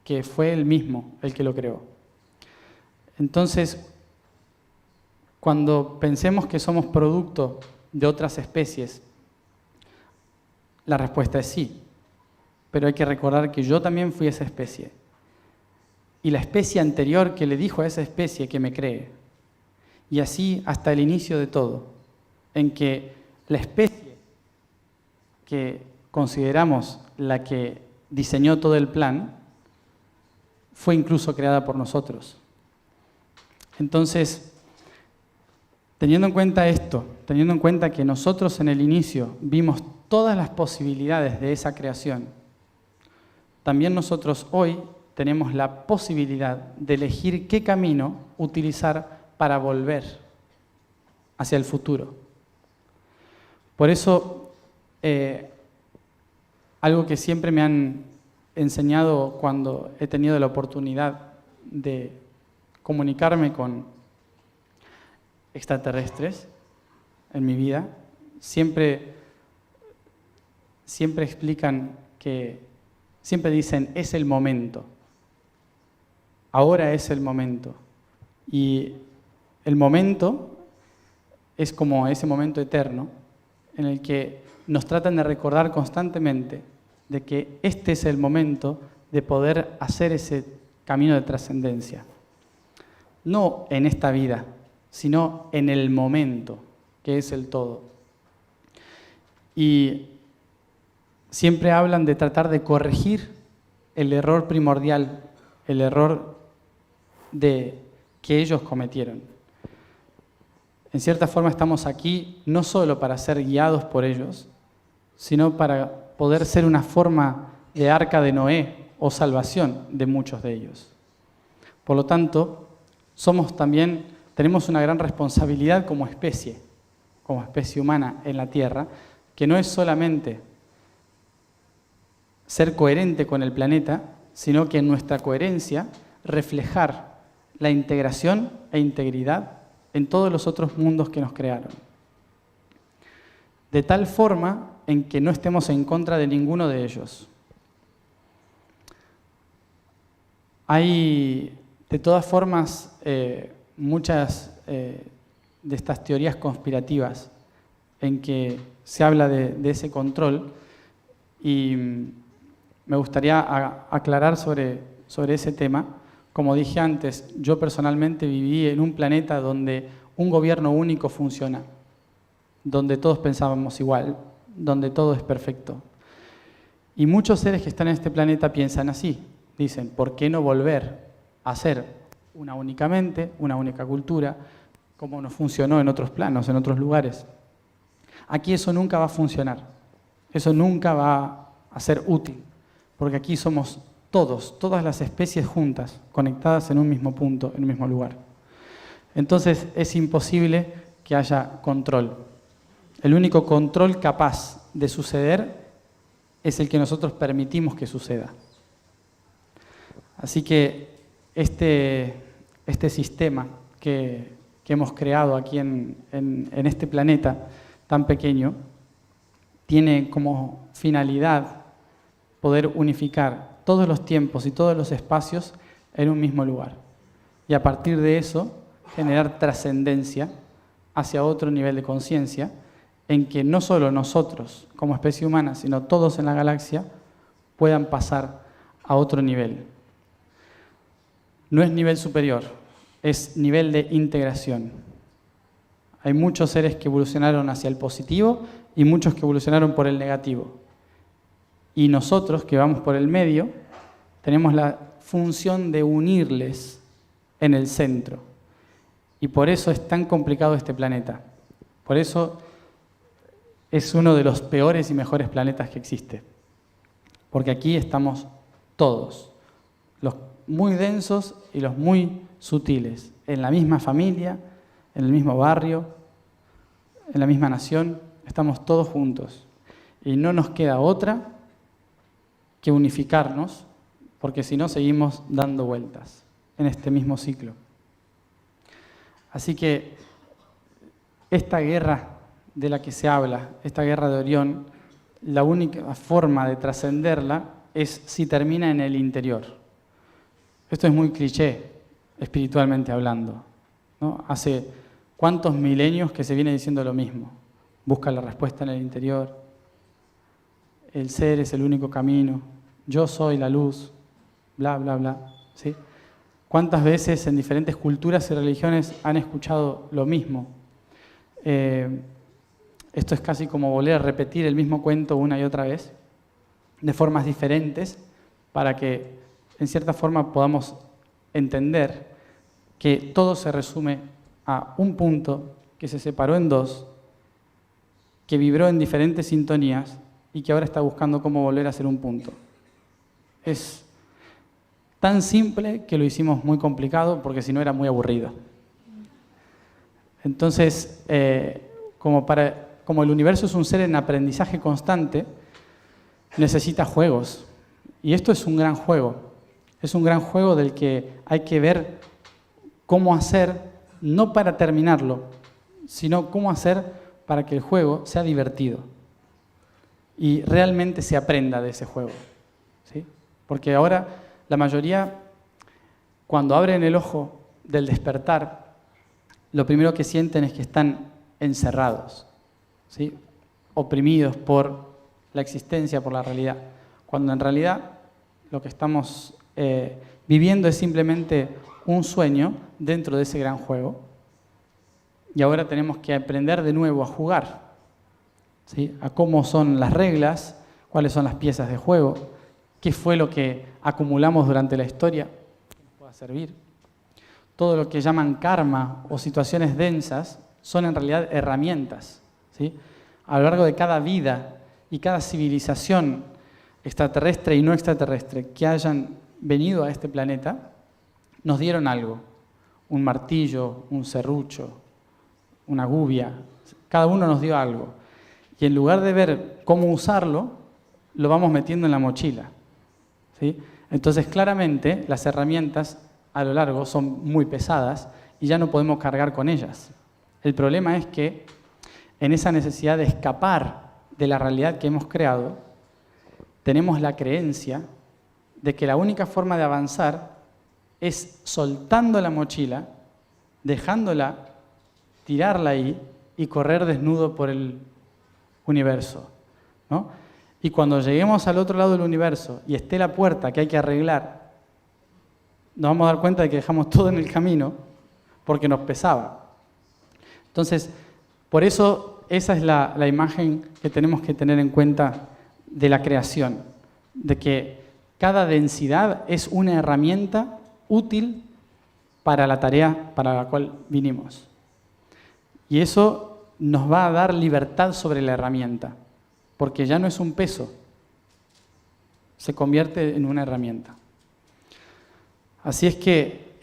que fue él mismo el que lo creó. Entonces, cuando pensemos que somos producto de otras especies, la respuesta es sí, pero hay que recordar que yo también fui esa especie. Y la especie anterior que le dijo a esa especie que me cree. Y así hasta el inicio de todo, en que la especie que consideramos la que diseñó todo el plan, fue incluso creada por nosotros. Entonces, teniendo en cuenta esto, teniendo en cuenta que nosotros en el inicio vimos todas las posibilidades de esa creación, también nosotros hoy tenemos la posibilidad de elegir qué camino utilizar para volver hacia el futuro. Por eso, algo que siempre me han enseñado cuando he tenido la oportunidad de comunicarme con extraterrestres en mi vida, siempre explican que, siempre dicen, es el momento. Ahora es el momento. Y el momento es como ese momento eterno en el que nos tratan de recordar constantemente de que este es el momento de poder hacer ese camino de trascendencia. No en esta vida, sino en el momento, que es el todo. Y siempre hablan de tratar de corregir el error primordial, el error que ellos cometieron. En cierta forma estamos aquí no solo para ser guiados por ellos, sino para poder ser una forma de arca de Noé o salvación de muchos de ellos. Por lo tanto, tenemos una gran responsabilidad como especie humana en la Tierra, que no es solamente ser coherente con el planeta, sino que en nuestra coherencia reflejar la integración e integridad en todos los otros mundos que nos crearon. De tal forma en que no estemos en contra de ninguno de ellos. Hay, de todas formas, muchas de estas teorías conspirativas en que se habla de ese control, y me gustaría aclarar sobre ese tema. Como dije antes, yo personalmente viví en un planeta donde un gobierno único funciona, donde todos pensábamos igual, donde todo es perfecto. Y muchos seres que están en este planeta piensan así. Dicen, ¿por qué no volver a ser una única mente, una única cultura, como no funcionó en otros planos, en otros lugares? Aquí eso nunca va a funcionar. Eso nunca va a ser útil, porque aquí somos todas las especies juntas, conectadas en un mismo punto, en un mismo lugar. Entonces es imposible que haya control. El único control capaz de suceder es el que nosotros permitimos que suceda. Así que este sistema que hemos creado aquí en este planeta tan pequeño tiene como finalidad poder unificar todos los tiempos y todos los espacios en un mismo lugar. Y a partir de eso, generar trascendencia hacia otro nivel de conciencia, en que no solo nosotros, como especie humana, sino todos en la galaxia, puedan pasar a otro nivel. No es nivel superior, es nivel de integración. Hay muchos seres que evolucionaron hacia el positivo y muchos que evolucionaron por el negativo. Y nosotros, que vamos por el medio, tenemos la función de unirles en el centro. Y por eso es tan complicado este planeta. Por eso es uno de los peores y mejores planetas que existe. Porque aquí estamos todos, los muy densos y los muy sutiles, en la misma familia, en el mismo barrio, en la misma nación, estamos todos juntos. Y no nos queda otra que unificarnos, porque si no seguimos dando vueltas en este mismo ciclo. Así que esta guerra de la que se habla, esta guerra de Orión, la única forma de trascenderla es si termina en el interior. Esto es muy cliché, espiritualmente hablando, ¿no? Hace cuántos milenios que se viene diciendo lo mismo. Busca la respuesta en el interior. El ser es el único camino. Yo soy la luz. Bla, bla, bla. ¿Sí? ¿Cuántas veces en diferentes culturas y religiones han escuchado lo mismo? Esto es casi como volver a repetir el mismo cuento una y otra vez, de formas diferentes, para que en cierta forma podamos entender que todo se resume a un punto que se separó en dos, que vibró en diferentes sintonías y que ahora está buscando cómo volver a ser un punto. Es tan simple que lo hicimos muy complicado porque si no era muy aburrido. Entonces, como el universo es un ser en aprendizaje constante, necesita juegos. Y esto es un gran juego. Es un gran juego del que hay que ver cómo hacer, no para terminarlo, sino cómo hacer para que el juego sea divertido y realmente se aprenda de ese juego, ¿sí? Porque ahora la mayoría, cuando abren el ojo del despertar, lo primero que sienten es que están encerrados, ¿sí? Oprimidos por la existencia, por la realidad, cuando en realidad lo que estamos viviendo es simplemente un sueño dentro de ese gran juego. Y ahora tenemos que aprender de nuevo a jugar, ¿sí? A cómo son las reglas, cuáles son las piezas de juego, qué fue lo que acumulamos durante la historia, que nos pueda servir. Todo lo que llaman karma o situaciones densas son en realidad herramientas, ¿sí? A lo largo de cada vida y cada civilización extraterrestre y no extraterrestre que hayan venido a este planeta, nos dieron algo, un martillo, un serrucho, una gubia, cada uno nos dio algo. Y en lugar de ver cómo usarlo, lo vamos metiendo en la mochila, ¿sí? Entonces, claramente, las herramientas a lo largo son muy pesadas y ya no podemos cargar con ellas. El problema es que en esa necesidad de escapar de la realidad que hemos creado, tenemos la creencia de que la única forma de avanzar es soltando la mochila, dejándola, tirarla ahí y correr desnudo por el universo, ¿no? Y cuando lleguemos al otro lado del universo y esté la puerta que hay que arreglar, nos vamos a dar cuenta de que dejamos todo en el camino porque nos pesaba. Entonces, por eso esa es la imagen que tenemos que tener en cuenta de la creación, de que cada densidad es una herramienta útil para la tarea para la cual vinimos. Y eso nos va a dar libertad sobre la herramienta, porque ya no es un peso, se convierte en una herramienta. Así es que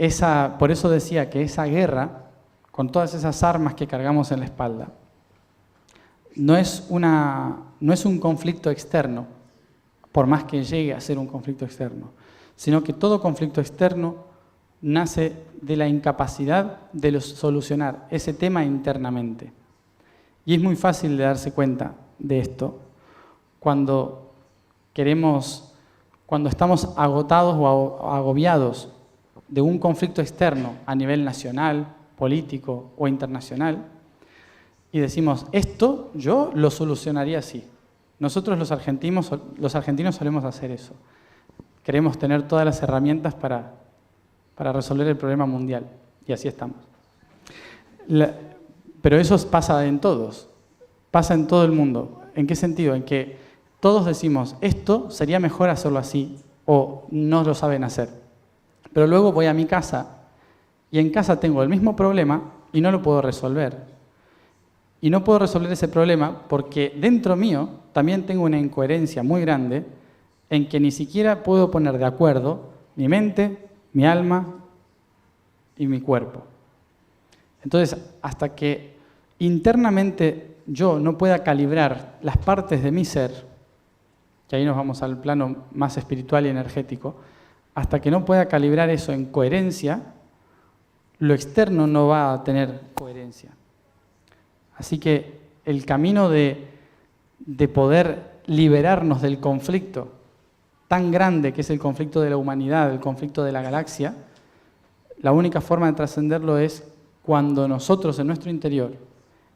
por eso decía que esa guerra, con todas esas armas que cargamos en la espalda, no es un conflicto externo, por más que llegue a ser un conflicto externo, sino que todo conflicto externo nace de la incapacidad de solucionar ese tema internamente. Y es muy fácil de darse cuenta de esto cuando estamos agotados o agobiados de un conflicto externo a nivel nacional, político o internacional, y decimos, esto yo lo solucionaría así. Nosotros los argentinos solemos hacer eso. Queremos tener todas las herramientas para resolver el problema mundial, y así estamos. Pero eso pasa en todos, pasa en todo el mundo. ¿En qué sentido? En que todos decimos, esto sería mejor hacerlo así, o no lo saben hacer. Pero luego voy a mi casa y en casa tengo el mismo problema y no lo puedo resolver. Y no puedo resolver ese problema porque dentro mío también tengo una incoherencia muy grande en que ni siquiera puedo poner de acuerdo mi mente, mi alma y mi cuerpo. Entonces, hasta que internamente yo no pueda calibrar las partes de mi ser, que ahí nos vamos al plano más espiritual y energético, hasta que no pueda calibrar eso en coherencia, lo externo no va a tener coherencia. Así que el camino de poder liberarnos del conflicto tan grande que es el conflicto de la humanidad, el conflicto de la galaxia, la única forma de trascenderlo es cuando nosotros en nuestro interior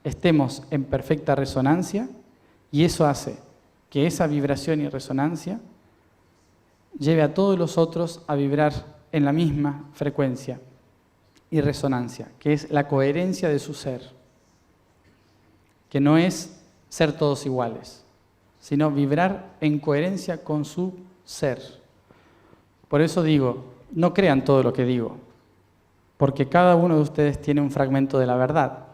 estemos en perfecta resonancia, y eso hace que esa vibración y resonancia lleve a todos los otros a vibrar en la misma frecuencia y resonancia, que es la coherencia de su ser, que no es ser todos iguales, sino vibrar en coherencia con su ser. Por eso digo, no crean todo lo que digo, porque cada uno de ustedes tiene un fragmento de la verdad.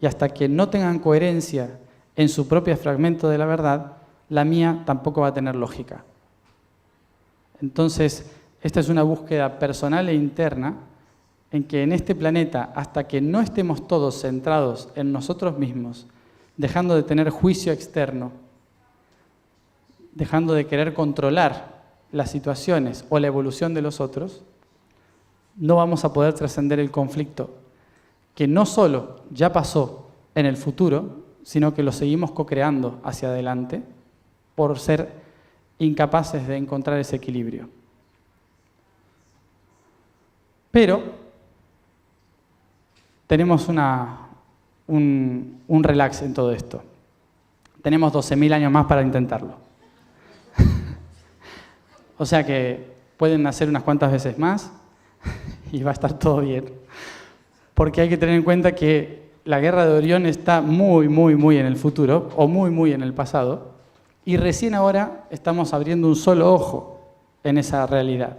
Y hasta que no tengan coherencia en su propio fragmento de la verdad, la mía tampoco va a tener lógica. Entonces, esta es una búsqueda personal e interna en que en este planeta, hasta que no estemos todos centrados en nosotros mismos, dejando de tener juicio externo, dejando de querer controlar las situaciones o la evolución de los otros, no vamos a poder trascender el conflicto, que no solo ya pasó en el futuro, sino que lo seguimos co-creando hacia adelante por ser incapaces de encontrar ese equilibrio. Pero tenemos un relax en todo esto. Tenemos 12.000 años más para intentarlo. O sea que pueden nacer unas cuantas veces más y va a estar todo bien. Porque hay que tener en cuenta que la guerra de Orión está muy en el futuro, o muy en el pasado, y recién ahora estamos abriendo un solo ojo en esa realidad.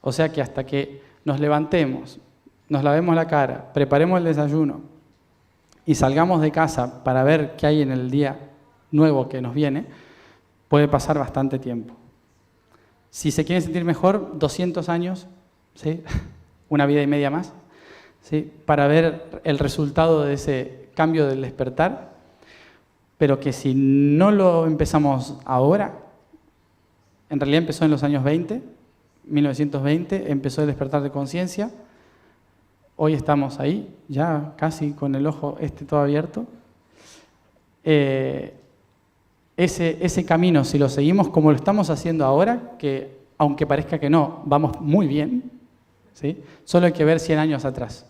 O sea que hasta que nos levantemos, nos lavemos la cara, preparemos el desayuno y salgamos de casa para ver qué hay en el día nuevo que nos viene, puede pasar bastante tiempo. Si se quieren sentir mejor, 200 años, ¿sí? Una vida y media más, ¿sí? Para ver el resultado de ese cambio del despertar, pero que si no lo empezamos ahora, en realidad empezó en los años 20, 1920, empezó el despertar de conciencia, hoy estamos ahí, ya casi con el ojo todo abierto. Ese camino, si lo seguimos como lo estamos haciendo ahora, que aunque parezca que no, vamos muy bien, ¿sí? Solo hay que ver 100 años atrás.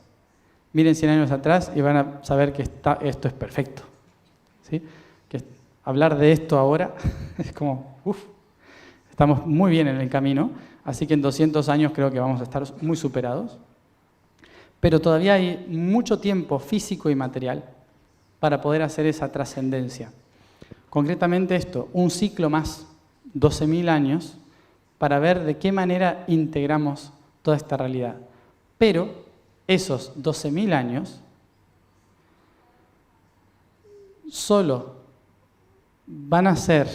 Miren 100 años atrás y van a saber que esto es perfecto, ¿sí? Que hablar de esto ahora es como, estamos muy bien en el camino, así que en 200 años creo que vamos a estar muy superados. Pero todavía hay mucho tiempo físico y material para poder hacer esa trascendencia. Concretamente esto, un ciclo más, 12.000 años, para ver de qué manera integramos toda esta realidad. Pero esos 12.000 años solo van a ser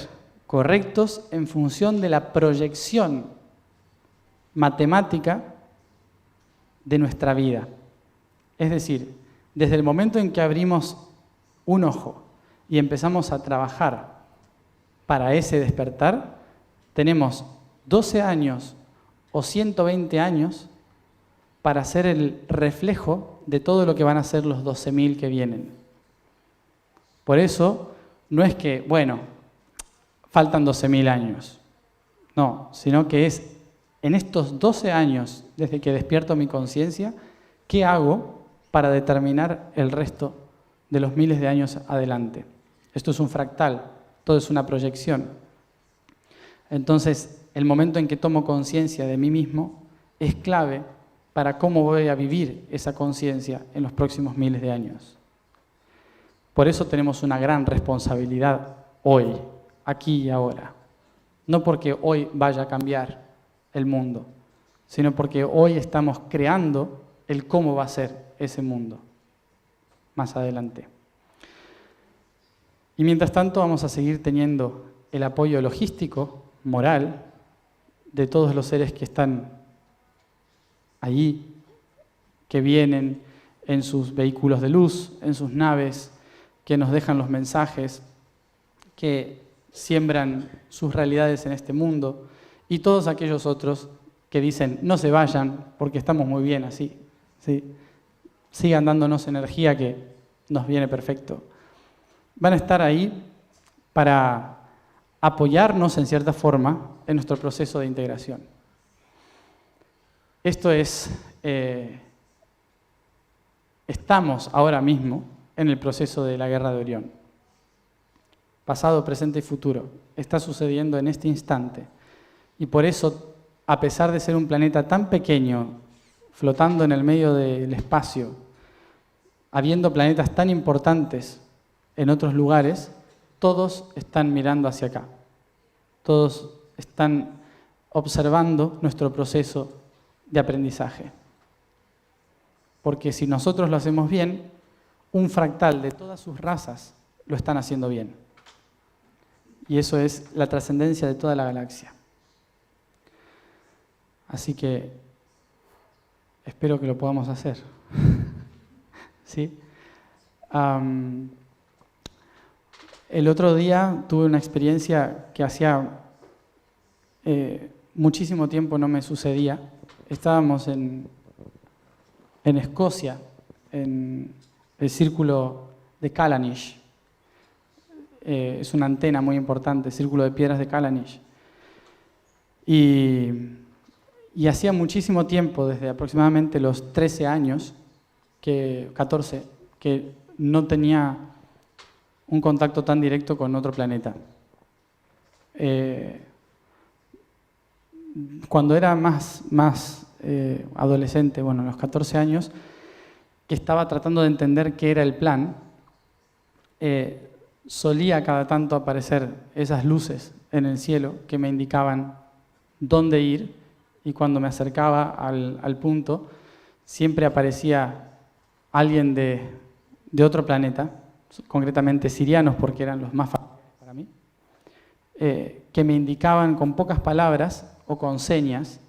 correctos en función de la proyección matemática de nuestra vida. Es decir, desde el momento en que abrimos un ojo y empezamos a trabajar para ese despertar, tenemos 12 años o 120 años para ser el reflejo de todo lo que van a ser los 12.000 que vienen. Por eso, no es que, bueno, faltan 12.000 años. No, sino que es en estos 12 años, desde que despierto mi conciencia, ¿qué hago para determinar el resto de los miles de años adelante? Esto es un fractal, todo es una proyección. Entonces, el momento en que tomo conciencia de mí mismo es clave para cómo voy a vivir esa conciencia en los próximos miles de años. Por eso tenemos una gran responsabilidad hoy, aquí y ahora. No porque hoy vaya a cambiar el mundo, sino porque hoy estamos creando el cómo va a ser ese mundo más adelante. Y mientras tanto vamos a seguir teniendo el apoyo logístico, moral, de todos los seres que están allí, que vienen en sus vehículos de luz, en sus naves, que nos dejan los mensajes, que siembran sus realidades en este mundo, y todos aquellos otros que dicen, no se vayan, porque estamos muy bien así, ¿sí? Sigan dándonos energía que nos viene perfecto. Van a estar ahí para apoyarnos en cierta forma en nuestro proceso de integración. Esto es, estamos ahora mismo en el proceso de la Guerra de Orión. Pasado, presente y futuro. Está sucediendo en este instante. Y por eso, a pesar de ser un planeta tan pequeño, flotando en el medio del espacio, habiendo planetas tan importantes en otros lugares, todos están mirando hacia acá. Todos están observando nuestro proceso de aprendizaje. Porque si nosotros lo hacemos bien, un fractal de todas sus razas lo están haciendo bien. Y eso es la trascendencia de toda la galaxia. Así que espero que lo podamos hacer. ¿Sí? El otro día tuve una experiencia que hacía muchísimo tiempo no me sucedía. Estábamos en Escocia, en el círculo de Callanish. Es una antena muy importante, Círculo de Piedras de Callanish. Y hacía muchísimo tiempo, desde aproximadamente los 13 años, 14, que no tenía un contacto tan directo con otro planeta. Cuando era más adolescente, bueno, a los 14 años, que estaba tratando de entender qué era el plan, solía cada tanto aparecer esas luces en el cielo que me indicaban dónde ir, y cuando me acercaba al punto, siempre aparecía alguien de otro planeta, concretamente sirianos, porque eran los más familiares para mí, que me indicaban con pocas palabras o con señas,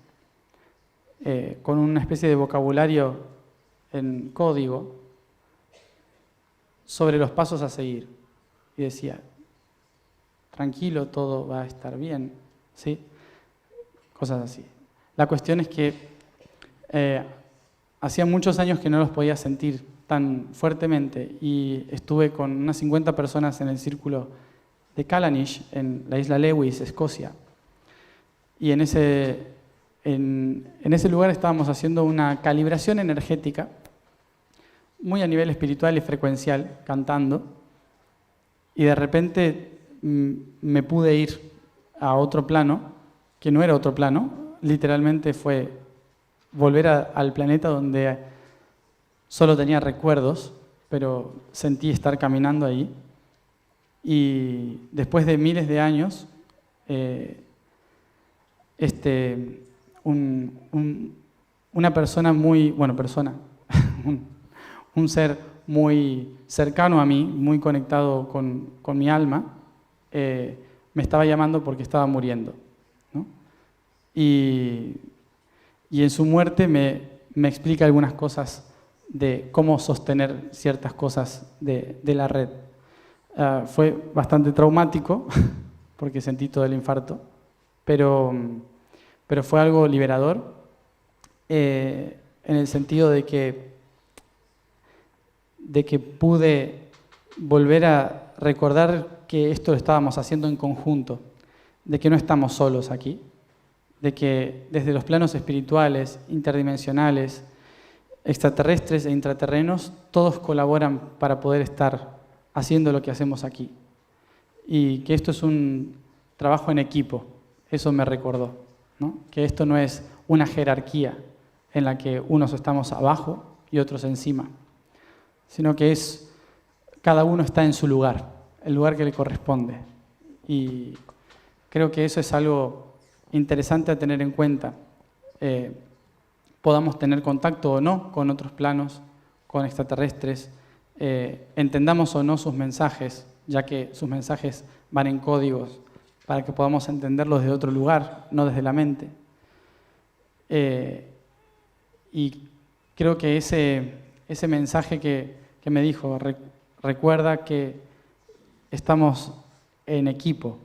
con una especie de vocabulario en código, sobre los pasos a seguir. Y decía, tranquilo, todo va a estar bien, ¿sí? Cosas así. La cuestión es que hacía muchos años que no los podía sentir tan fuertemente y estuve con unas 50 personas en el círculo de Callanish, en la isla Lewis, Escocia. Y en ese lugar estábamos haciendo una calibración energética muy a nivel espiritual y frecuencial, cantando, y de repente me pude ir a otro plano, que no era otro plano, literalmente fue volver al planeta donde solo tenía recuerdos, pero sentí estar caminando ahí. Y después de miles de años, una persona muy, bueno, un ser muy cercano a mí, muy conectado con mi alma, me estaba llamando porque estaba muriendo, ¿no? Y en su muerte me explica algunas cosas de cómo sostener ciertas cosas de la red. Fue bastante traumático, porque sentí todo el infarto, pero fue algo liberador, en el sentido de que pude volver a recordar que esto lo estábamos haciendo en conjunto, de que no estamos solos aquí, de que desde los planos espirituales, interdimensionales, extraterrestres e intraterrenos, todos colaboran para poder estar haciendo lo que hacemos aquí. Y que esto es un trabajo en equipo, eso me recordó, ¿no? Que esto no es una jerarquía en la que unos estamos abajo y otros encima, sino que cada uno está en su lugar, el lugar que le corresponde. Y creo que eso es algo interesante a tener en cuenta, podamos tener contacto o no con otros planos, con extraterrestres, entendamos o no sus mensajes, ya que sus mensajes van en códigos, para que podamos entenderlos de otro lugar, no desde la mente. Y creo que ese mensaje que me dijo, recuerda que estamos en equipo,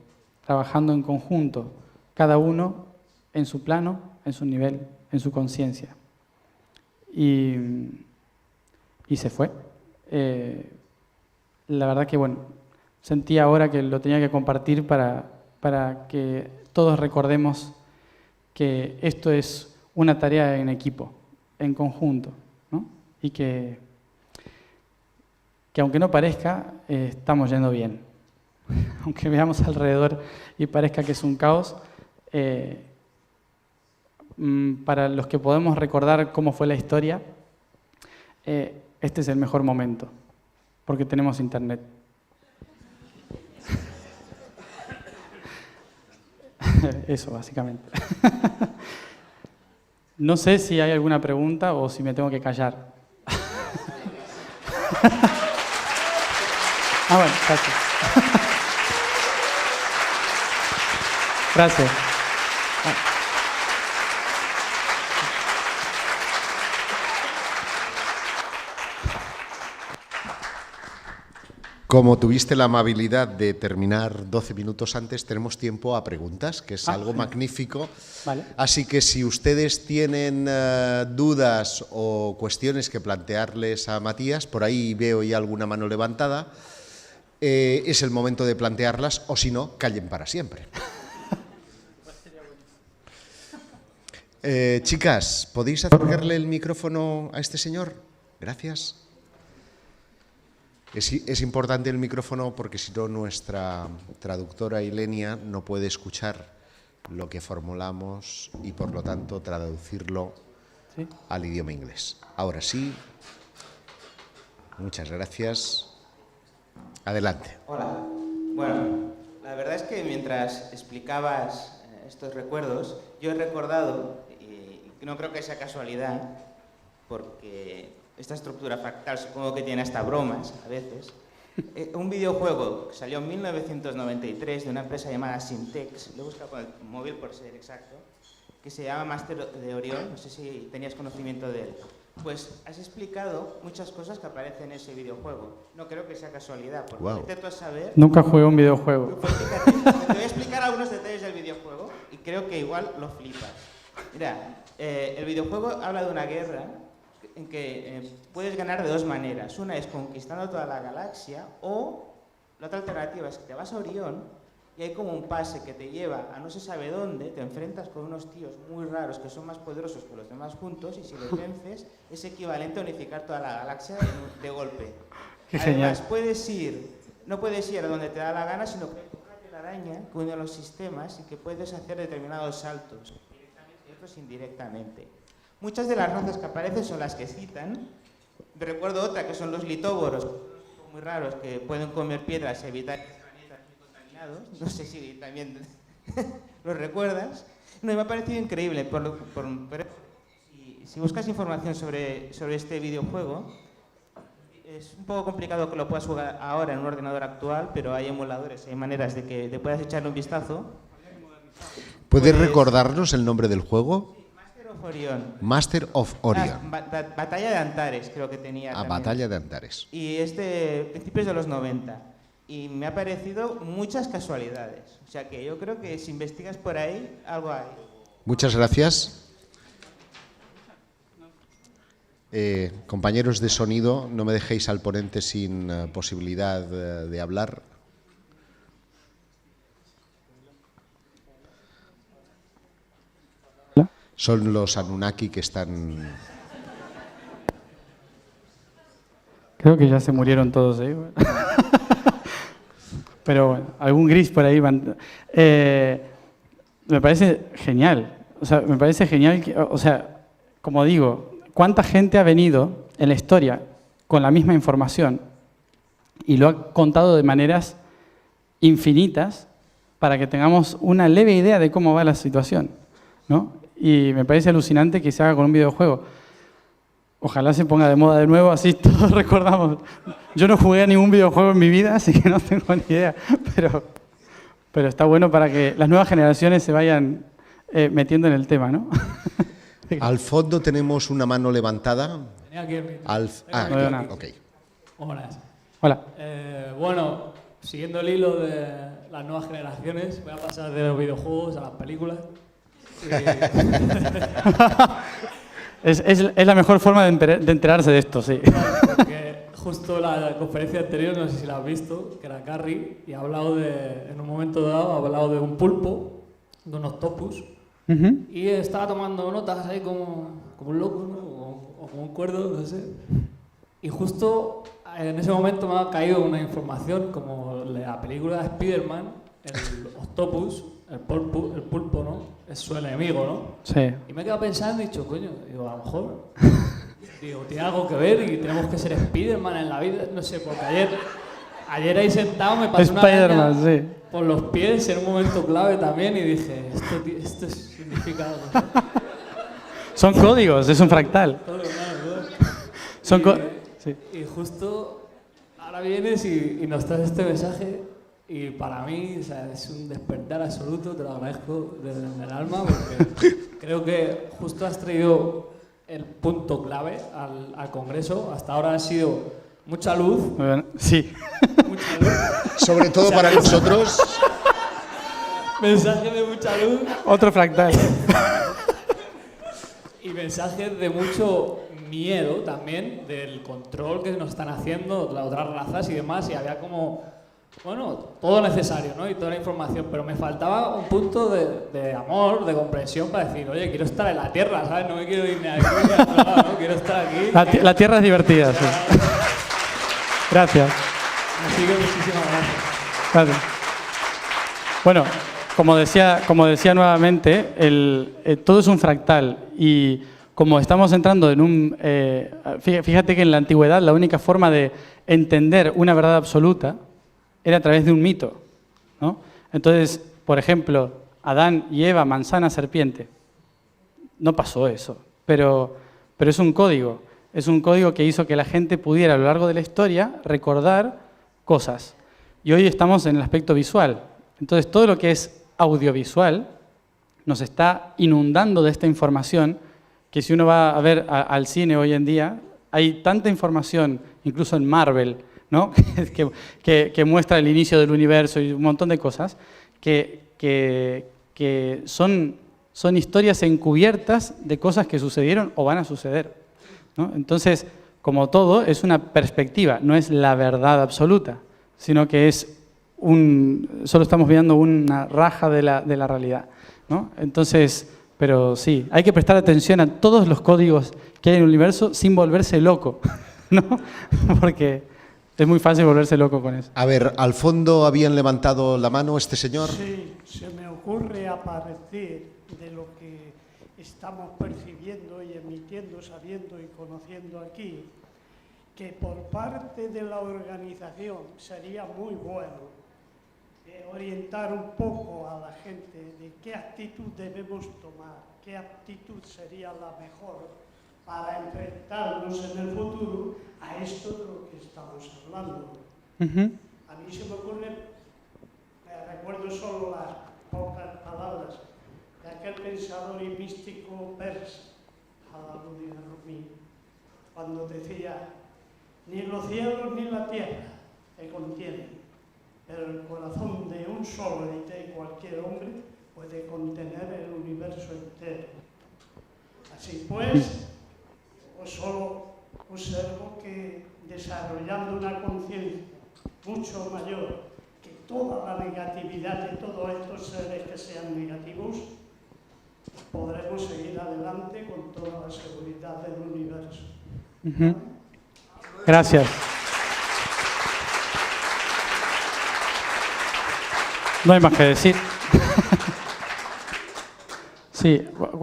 trabajando en conjunto, cada uno en su plano, en su nivel, en su conciencia. Y se fue. La verdad que, bueno, sentí ahora que lo tenía que compartir para que todos recordemos que esto es una tarea en equipo, en conjunto, ¿no? Y que aunque no parezca, estamos yendo bien. Aunque veamos alrededor y parezca que es un caos, para los que podemos recordar cómo fue la historia, este es el mejor momento, porque tenemos internet. Eso, básicamente. No sé si hay alguna pregunta o si me tengo que callar. Bueno, gracias. Gracias. Como tuviste la amabilidad de terminar 12 minutos antes, tenemos tiempo a preguntas, que es algo magnífico. Vale. Así que si ustedes tienen dudas o cuestiones que plantearles a Matías, por ahí veo ya alguna mano levantada, es el momento de plantearlas, o si no, callen para siempre. Chicas, ¿podéis acercarle el micrófono a este señor? Gracias. Es importante el micrófono porque si no nuestra traductora Ilenia no puede escuchar lo que formulamos y por lo tanto traducirlo al idioma inglés. Ahora sí, muchas gracias. Adelante. Hola. Bueno, la verdad es que mientras explicabas estos recuerdos, yo he recordado, y no creo que sea casualidad, porque esta estructura fractal supongo que tiene hasta bromas a veces, un videojuego que salió en 1993 de una empresa llamada Syntex, lo he buscado con el móvil por ser exacto, que se llama Master de Orión, no sé si tenías conocimiento de él. Pues has explicado muchas cosas que aparecen en ese videojuego. No creo que sea casualidad, porque intento a saber... Nunca jugué un videojuego. Pues fíjate, te voy a explicar algunos detalles del videojuego y creo que igual lo flipas. Mira, el videojuego habla de una guerra en que puedes ganar de dos maneras. Una es conquistando toda la galaxia, o la otra alternativa es que te vas a Orión y hay como un pase que te lleva a no se sabe dónde, te enfrentas con unos tíos muy raros que son más poderosos que los demás juntos y si los vences es equivalente a unificar toda la galaxia de golpe. Qué Además, genial. no puedes ir a donde te da la gana, sino que hay una telaraña que une los sistemas y que puedes hacer determinados saltos, directamente y otros indirectamente. Muchas de las razas que aparecen son las que citan. Recuerdo otra que son los litóboros, muy raros, que pueden comer piedras y evitar planetas muy contaminados. No sé si también los recuerdas. No, me ha parecido increíble. Si buscas información sobre este videojuego, es un poco complicado que lo puedas jugar ahora en un ordenador actual, pero hay emuladores, hay maneras de que te puedas echarle un vistazo. ¿Puedes recordarnos el nombre del juego? Orión. Master of Orion. Batalla de Antares, creo que tenía. Batalla de Antares. Y principios de los 90. Y me ha parecido muchas casualidades. O sea que yo creo que si investigas por ahí, algo hay. Muchas gracias. Compañeros de sonido, no me dejéis al ponente sin posibilidad de hablar. Son los Anunnaki que están... Creo que ya se murieron todos ahí. Pero bueno, algún gris por ahí van. Me parece genial. O sea, me parece genial que, o sea, como digo, cuánta gente ha venido en la historia con la misma información y lo ha contado de maneras infinitas para que tengamos una leve idea de cómo va la situación, ¿no? y me parece alucinante que se haga con un videojuego. Ojalá se ponga de moda de nuevo, así todos recordamos. Yo no jugué a ningún videojuego en mi vida, así que no tengo ni idea, pero está bueno para que las nuevas generaciones se vayan metiendo en el tema, ¿no? Al fondo tenemos una mano levantada. Tenía aquí No veo nada. ok. Buenas. Hola. Bueno, siguiendo el hilo de las nuevas generaciones, voy a pasar de los videojuegos a las películas. Es la mejor forma de enterarse de esto, sí. Porque justo la conferencia anterior, no sé si la has visto, que era Carrie, y ha hablado en un momento dado, ha hablado de un pulpo, de un octopus, y estaba tomando notas ahí como un loco, ¿no? O como un cuerdo, no sé. Y justo en ese momento me ha caído una información, como la película de Spider-Man, el octopus, el pulpo, ¿no? Es su enemigo, ¿no? Sí. Y me he quedado pensando y he dicho, coño, digo, a lo mejor, digo, tiene algo que ver y tenemos que ser Spider-Man en la vida, no sé, porque ayer ahí sentado me pasó una araña sí. por los pies en un momento clave también y dije, esto significa algo, ¿no? Son códigos, es un fractal. Todo, claro. Son sí. Y justo ahora vienes y nos traes este mensaje y para mí, o sea, es un despertar absoluto, te lo agradezco desde el alma porque creo que justo has traído el punto clave al Congreso. Hasta ahora ha sido mucha luz. Sí. Mucha luz. Sobre todo para nosotros. Mensajes de mucha luz. Otro fractal. Y mensajes de mucho miedo también del control que nos están haciendo las otras razas y demás. Y había como, bueno, todo necesario, ¿no? Y toda la información. Pero me faltaba un punto de amor, de comprensión para decir, oye, quiero estar en la Tierra, ¿sabes? No me quiero ir ni aquí ni a otro lado, ¿no? Quiero estar aquí. La Tierra es divertida, sí. Gracias. Así que muchísimas gracias. Gracias. Bueno, como decía nuevamente, todo es un fractal y como estamos entrando en un... fíjate que en la antigüedad la única forma de entender una verdad absoluta era a través de un mito, ¿no? Entonces, por ejemplo, Adán y Eva, manzana, serpiente. No pasó eso, pero es un código. Es un código que hizo que la gente pudiera a lo largo de la historia recordar cosas. Y hoy estamos en el aspecto visual. Entonces, todo lo que es audiovisual nos está inundando de esta información que si uno va a ver al cine hoy en día, hay tanta información, incluso en Marvel, ¿no? que muestra el inicio del universo y un montón de cosas, que son historias encubiertas de cosas que sucedieron o van a suceder, ¿no? Entonces, como todo, es una perspectiva, no es la verdad absoluta, sino que es solo estamos viendo una raja de la realidad, ¿no? Entonces, pero sí, hay que prestar atención a todos los códigos que hay en el universo sin volverse loco, ¿no? Porque es muy fácil volverse loco con eso. A ver, al fondo habían levantado la mano este señor. Sí, se me ocurre a partir de lo que estamos percibiendo y emitiendo, sabiendo y conociendo aquí, que por parte de la organización sería muy bueno orientar un poco a la gente de qué actitud debemos tomar, qué actitud sería la mejor para enfrentarnos en el futuro a esto de lo que estamos hablando. A mí se me ocurre, recuerdo solo las pocas palabras de aquel pensador y místico persa, Jalaluddin Rumi, cuando decía, ni los cielos ni la tierra te contienen, pero el corazón de un solo y de cualquier hombre puede contener el universo entero. Así pues solo observo que desarrollando una conciencia mucho mayor que toda la negatividad de todos estos seres que sean negativos, podremos seguir adelante con toda la seguridad del universo. Gracias. No hay más que decir. Sí,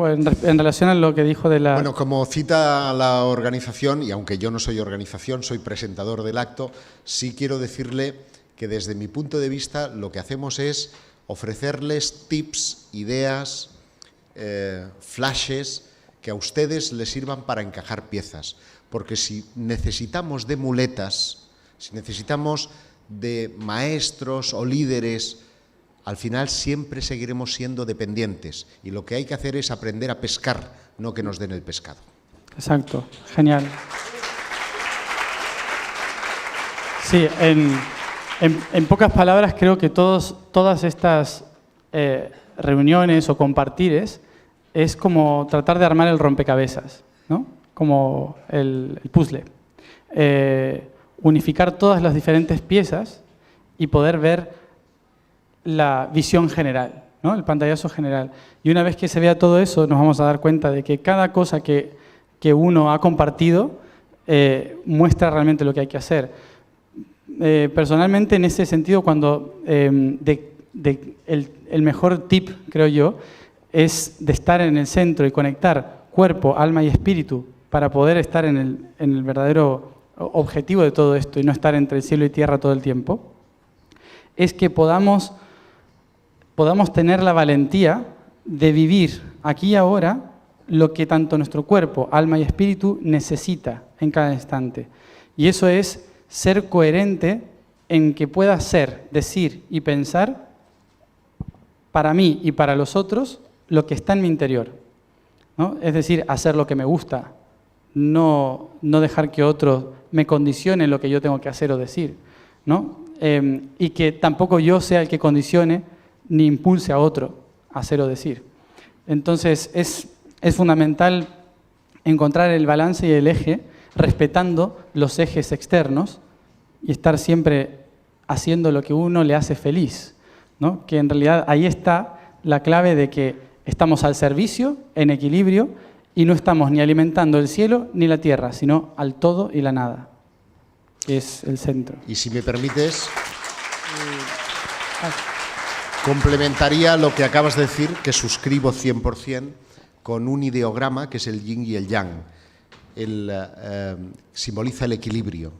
en relación a lo que dijo de la... Bueno, como cita la organización, y aunque yo no soy organización, soy presentador del acto, sí quiero decirle que desde mi punto de vista lo que hacemos es ofrecerles tips, ideas, flashes que a ustedes les sirvan para encajar piezas. Porque si necesitamos de muletas, si necesitamos de maestros o líderes, al final siempre seguiremos siendo dependientes. Y lo que hay que hacer es aprender a pescar, no que nos den el pescado. Exacto, genial. Sí, en pocas palabras creo que todas estas reuniones o compartires es como tratar de armar el rompecabezas, ¿no? Como el puzzle. Unificar todas las diferentes piezas y poder ver la visión general, ¿no? El pantallazo general. Y una vez que se vea todo eso, nos vamos a dar cuenta de que cada cosa que uno ha compartido muestra realmente lo que hay que hacer. Personalmente, en ese sentido, cuando el mejor tip, creo yo, es de estar en el centro y conectar cuerpo, alma y espíritu para poder estar en el verdadero objetivo de todo esto y no estar entre el cielo y tierra todo el tiempo, es que podamos tener la valentía de vivir aquí y ahora lo que tanto nuestro cuerpo, alma y espíritu necesita en cada instante. Y eso es ser coherente en que pueda ser, decir y pensar para mí y para los otros lo que está en mi interior, ¿no? Es decir, hacer lo que me gusta, no dejar que otros me condicionen lo que yo tengo que hacer o decir, ¿no? Y que tampoco yo sea el que condicione ni impulse a otro a hacer o decir. Entonces es fundamental encontrar el balance y el eje respetando los ejes externos y estar siempre haciendo lo que uno le hace feliz, ¿no? Que en realidad ahí está la clave de que estamos al servicio, en equilibrio, y no estamos ni alimentando el cielo ni la tierra, sino al todo y la nada, que es el centro. Y si me permites, complementaría lo que acabas de decir, que suscribo 100%, con un ideograma que es el yin y el yang. Simboliza el equilibrio.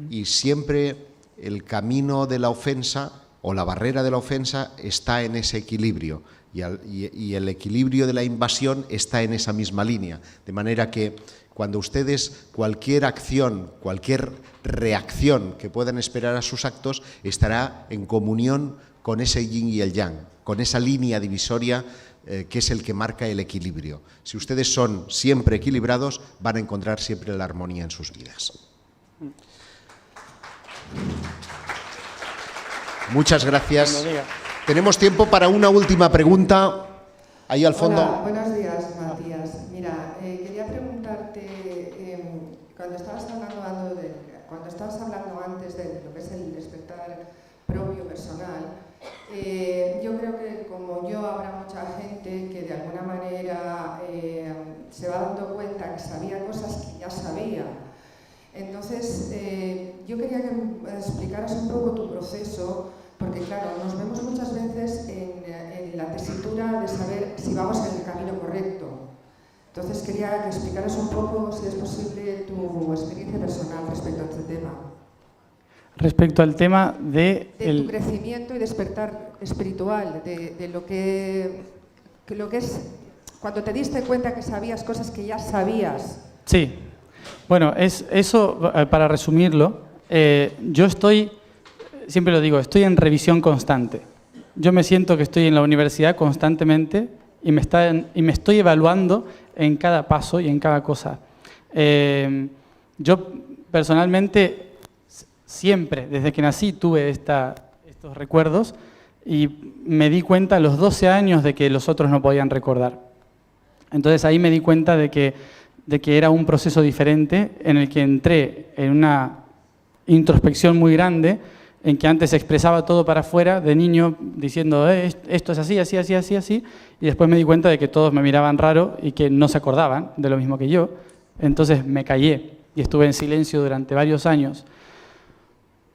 Y siempre el camino de la ofensa o la barrera de la ofensa está en ese equilibrio. Y el equilibrio de la invasión está en esa misma línea. De manera que cuando ustedes, cualquier acción, cualquier reacción que puedan esperar a sus actos, estará en comunión con ese yin y el yang, con esa línea divisoria que es el que marca el equilibrio. Si ustedes son siempre equilibrados, van a encontrar siempre la armonía en sus vidas. Muchas gracias. Tenemos tiempo para una última pregunta. Ahí al fondo. Hola, buenos días, Matías. Mira, quería preguntarte, cuando estabas hablando antes de lo que es el despertar propio personal, yo creo que como yo habrá mucha gente que de alguna manera se va dando cuenta que sabía cosas que ya sabía. Entonces, yo quería que me explicaras un poco tu proceso, porque claro, nos vemos muchas veces en la tesitura de saber si vamos en el camino correcto. Entonces quería que explicaras un poco, si es posible, tu experiencia personal respecto a este tema. Respecto al tema de tu crecimiento y despertar espiritual, de lo que es cuando te diste cuenta que sabías cosas que ya sabías. Sí. Bueno, eso, para resumirlo, yo estoy, siempre lo digo, estoy en revisión constante. Yo me siento que estoy en la universidad constantemente y me estoy evaluando en cada paso y en cada cosa. Yo personalmente siempre, desde que nací, tuve estos recuerdos y me di cuenta a los 12 años de que los otros no podían recordar. Entonces ahí me di cuenta de que era un proceso diferente en el que entré en una introspección muy grande, en que antes expresaba todo para afuera, de niño, diciendo esto es así, así, así, así, así, y después me di cuenta de que todos me miraban raro y que no se acordaban de lo mismo que yo. Entonces me callé y estuve en silencio durante varios años,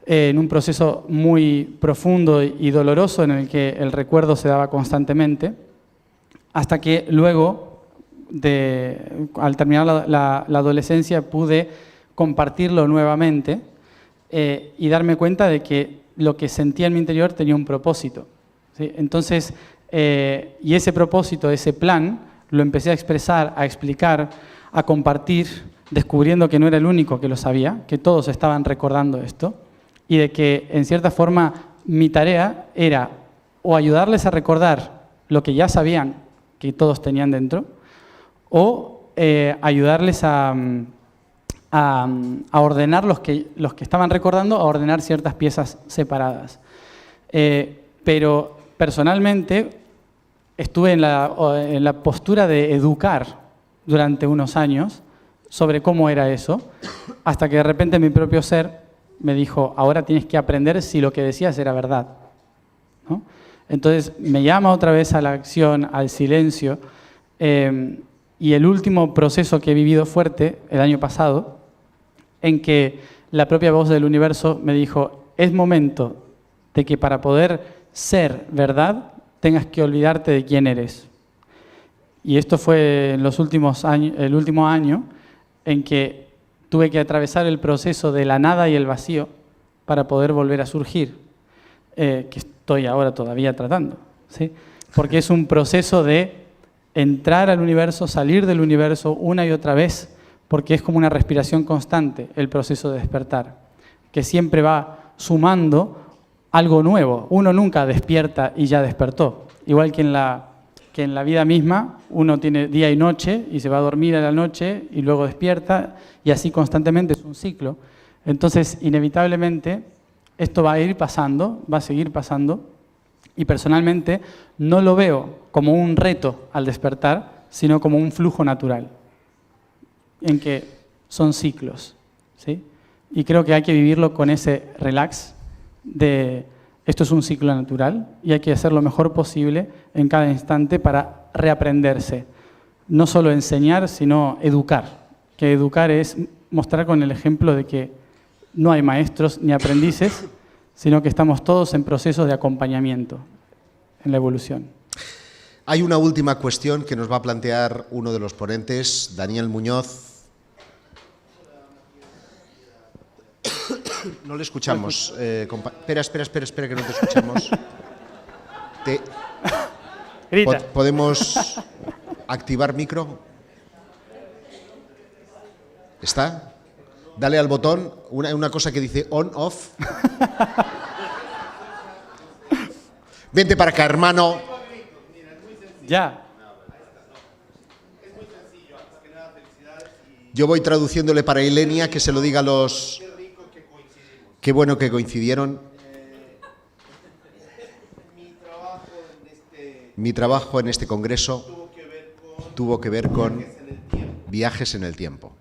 en un proceso muy profundo y doloroso en el que el recuerdo se daba constantemente, hasta que luego, al terminar la adolescencia, pude compartirlo nuevamente y darme cuenta de que lo que sentía en mi interior tenía un propósito, ¿sí? Entonces, y ese propósito, ese plan, lo empecé a expresar, a explicar, a compartir, descubriendo que no era el único que lo sabía, que todos estaban recordando esto, y de que, en cierta forma, mi tarea era o ayudarles a recordar lo que ya sabían que todos tenían dentro, o ayudarles a ordenar los que estaban recordando, a ordenar ciertas piezas separadas. Pero personalmente estuve en la postura de educar durante unos años sobre cómo era eso, hasta que de repente mi propio ser me dijo, ahora tienes que aprender si lo que decías era verdad, ¿no? Entonces me llama otra vez a la acción, al silencio, y el último proceso que he vivido fuerte, el año pasado, en que la propia voz del universo me dijo, es momento de que para poder ser verdad tengas que olvidarte de quién eres. Y esto fue en los últimos años, el último año en que tuve que atravesar el proceso de la nada y el vacío para poder volver a surgir, que estoy ahora todavía tratando, ¿sí? Porque es un proceso de entrar al universo, salir del universo una y otra vez, porque es como una respiración constante el proceso de despertar, que siempre va sumando algo nuevo. Uno nunca despierta y ya despertó. Igual que en la vida misma, uno tiene día y noche y se va a dormir a la noche y luego despierta, y así constantemente, es un ciclo. Entonces, inevitablemente, esto va a ir pasando, va a seguir pasando, y personalmente no lo veo como un reto al despertar, sino como un flujo natural, en que son ciclos, ¿sí? Y creo que hay que vivirlo con ese relax de esto es un ciclo natural y hay que hacer lo mejor posible en cada instante para reaprenderse. No solo enseñar, sino educar. Que educar es mostrar con el ejemplo de que no hay maestros ni aprendices, sino que estamos todos en procesos de acompañamiento en la evolución. Hay una última cuestión que nos va a plantear uno de los ponentes, Daniel Muñoz. No le escuchamos. Espera, que no te escuchamos. Grita. ¿Podemos activar micro? ¿Está? Dale al botón, una cosa que dice on, off. Vente para acá, hermano. Ya. Yo voy traduciéndole para Ilenia, que se lo diga a los... Qué bueno que coincidieron. Mi trabajo en este congreso tuvo que ver con viajes en el tiempo.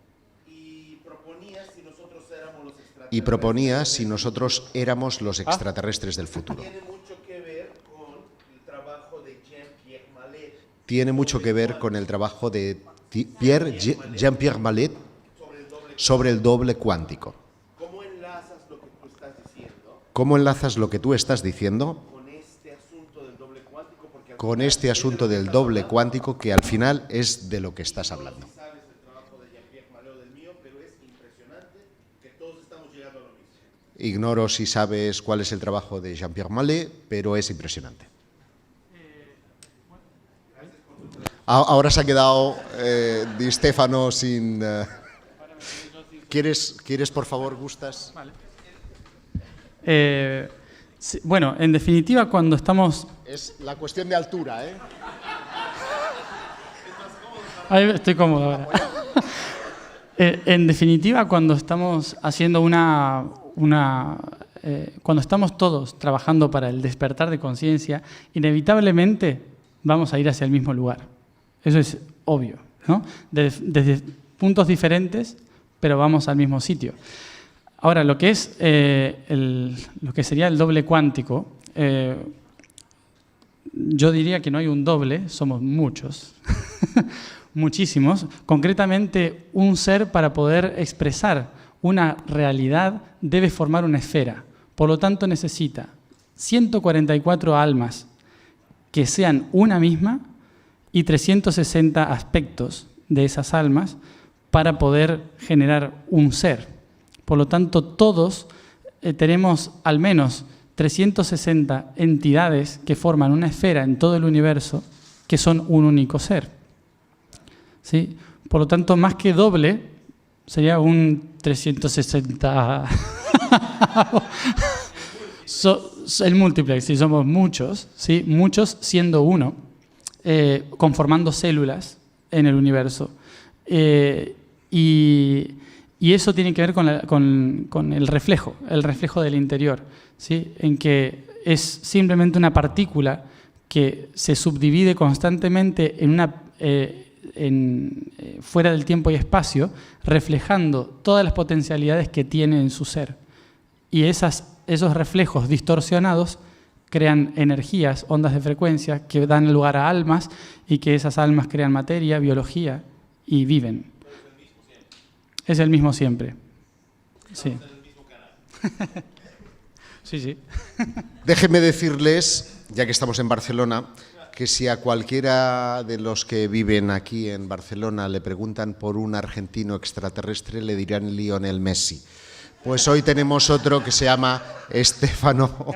Y proponía si nosotros éramos los extraterrestres del futuro. Tiene mucho que ver con el trabajo de Jean-Pierre Mallet sobre el doble cuántico. ¿Cómo enlazas lo que tú estás diciendo con este asunto del doble cuántico que al final es de lo que estás hablando? Ignoro si sabes cuál es el trabajo de Jean-Pierre Mallet, pero es impresionante. Ahora se ha quedado Di Stefano sin... ¿Quieres, por favor, Gustas? Vale. Sí, bueno, en definitiva, cuando estamos... Es la cuestión de altura, ¿eh? Ahí estoy cómodo ahora. En definitiva, cuando estamos haciendo cuando estamos todos trabajando para el despertar de conciencia, inevitablemente vamos a ir hacia el mismo lugar. Eso es obvio, ¿no? Desde puntos diferentes, pero vamos al mismo sitio. Ahora, lo que es lo que sería el doble cuántico, yo diría que no hay un doble, somos muchos, muchísimos. Concretamente, un ser para poder expresar una realidad debe formar una esfera. Por lo tanto, necesita 144 almas que sean una misma y 360 aspectos de esas almas para poder generar un ser. Por lo tanto, todos tenemos al menos 360 entidades que forman una esfera en todo el universo que son un único ser. ¿sí? Por lo tanto, más que doble, sería un 360... el múltiplex, si somos muchos, ¿sí? Muchos siendo uno, conformando células en el universo. Y eso tiene que ver con el reflejo del interior, ¿sí? En que es simplemente una partícula que se subdivide constantemente fuera del tiempo y espacio, reflejando todas las potencialidades que tiene en su ser. Y esos reflejos distorsionados crean energías, ondas de frecuencia, que dan lugar a almas, y que esas almas crean materia, biología, y viven. Es el mismo siempre. Sí. Sí. Déjenme decirles, ya que estamos en Barcelona, que si a cualquiera de los que viven aquí en Barcelona le preguntan por un argentino extraterrestre, le dirán Lionel Messi. Pues hoy tenemos otro que se llama Estefano.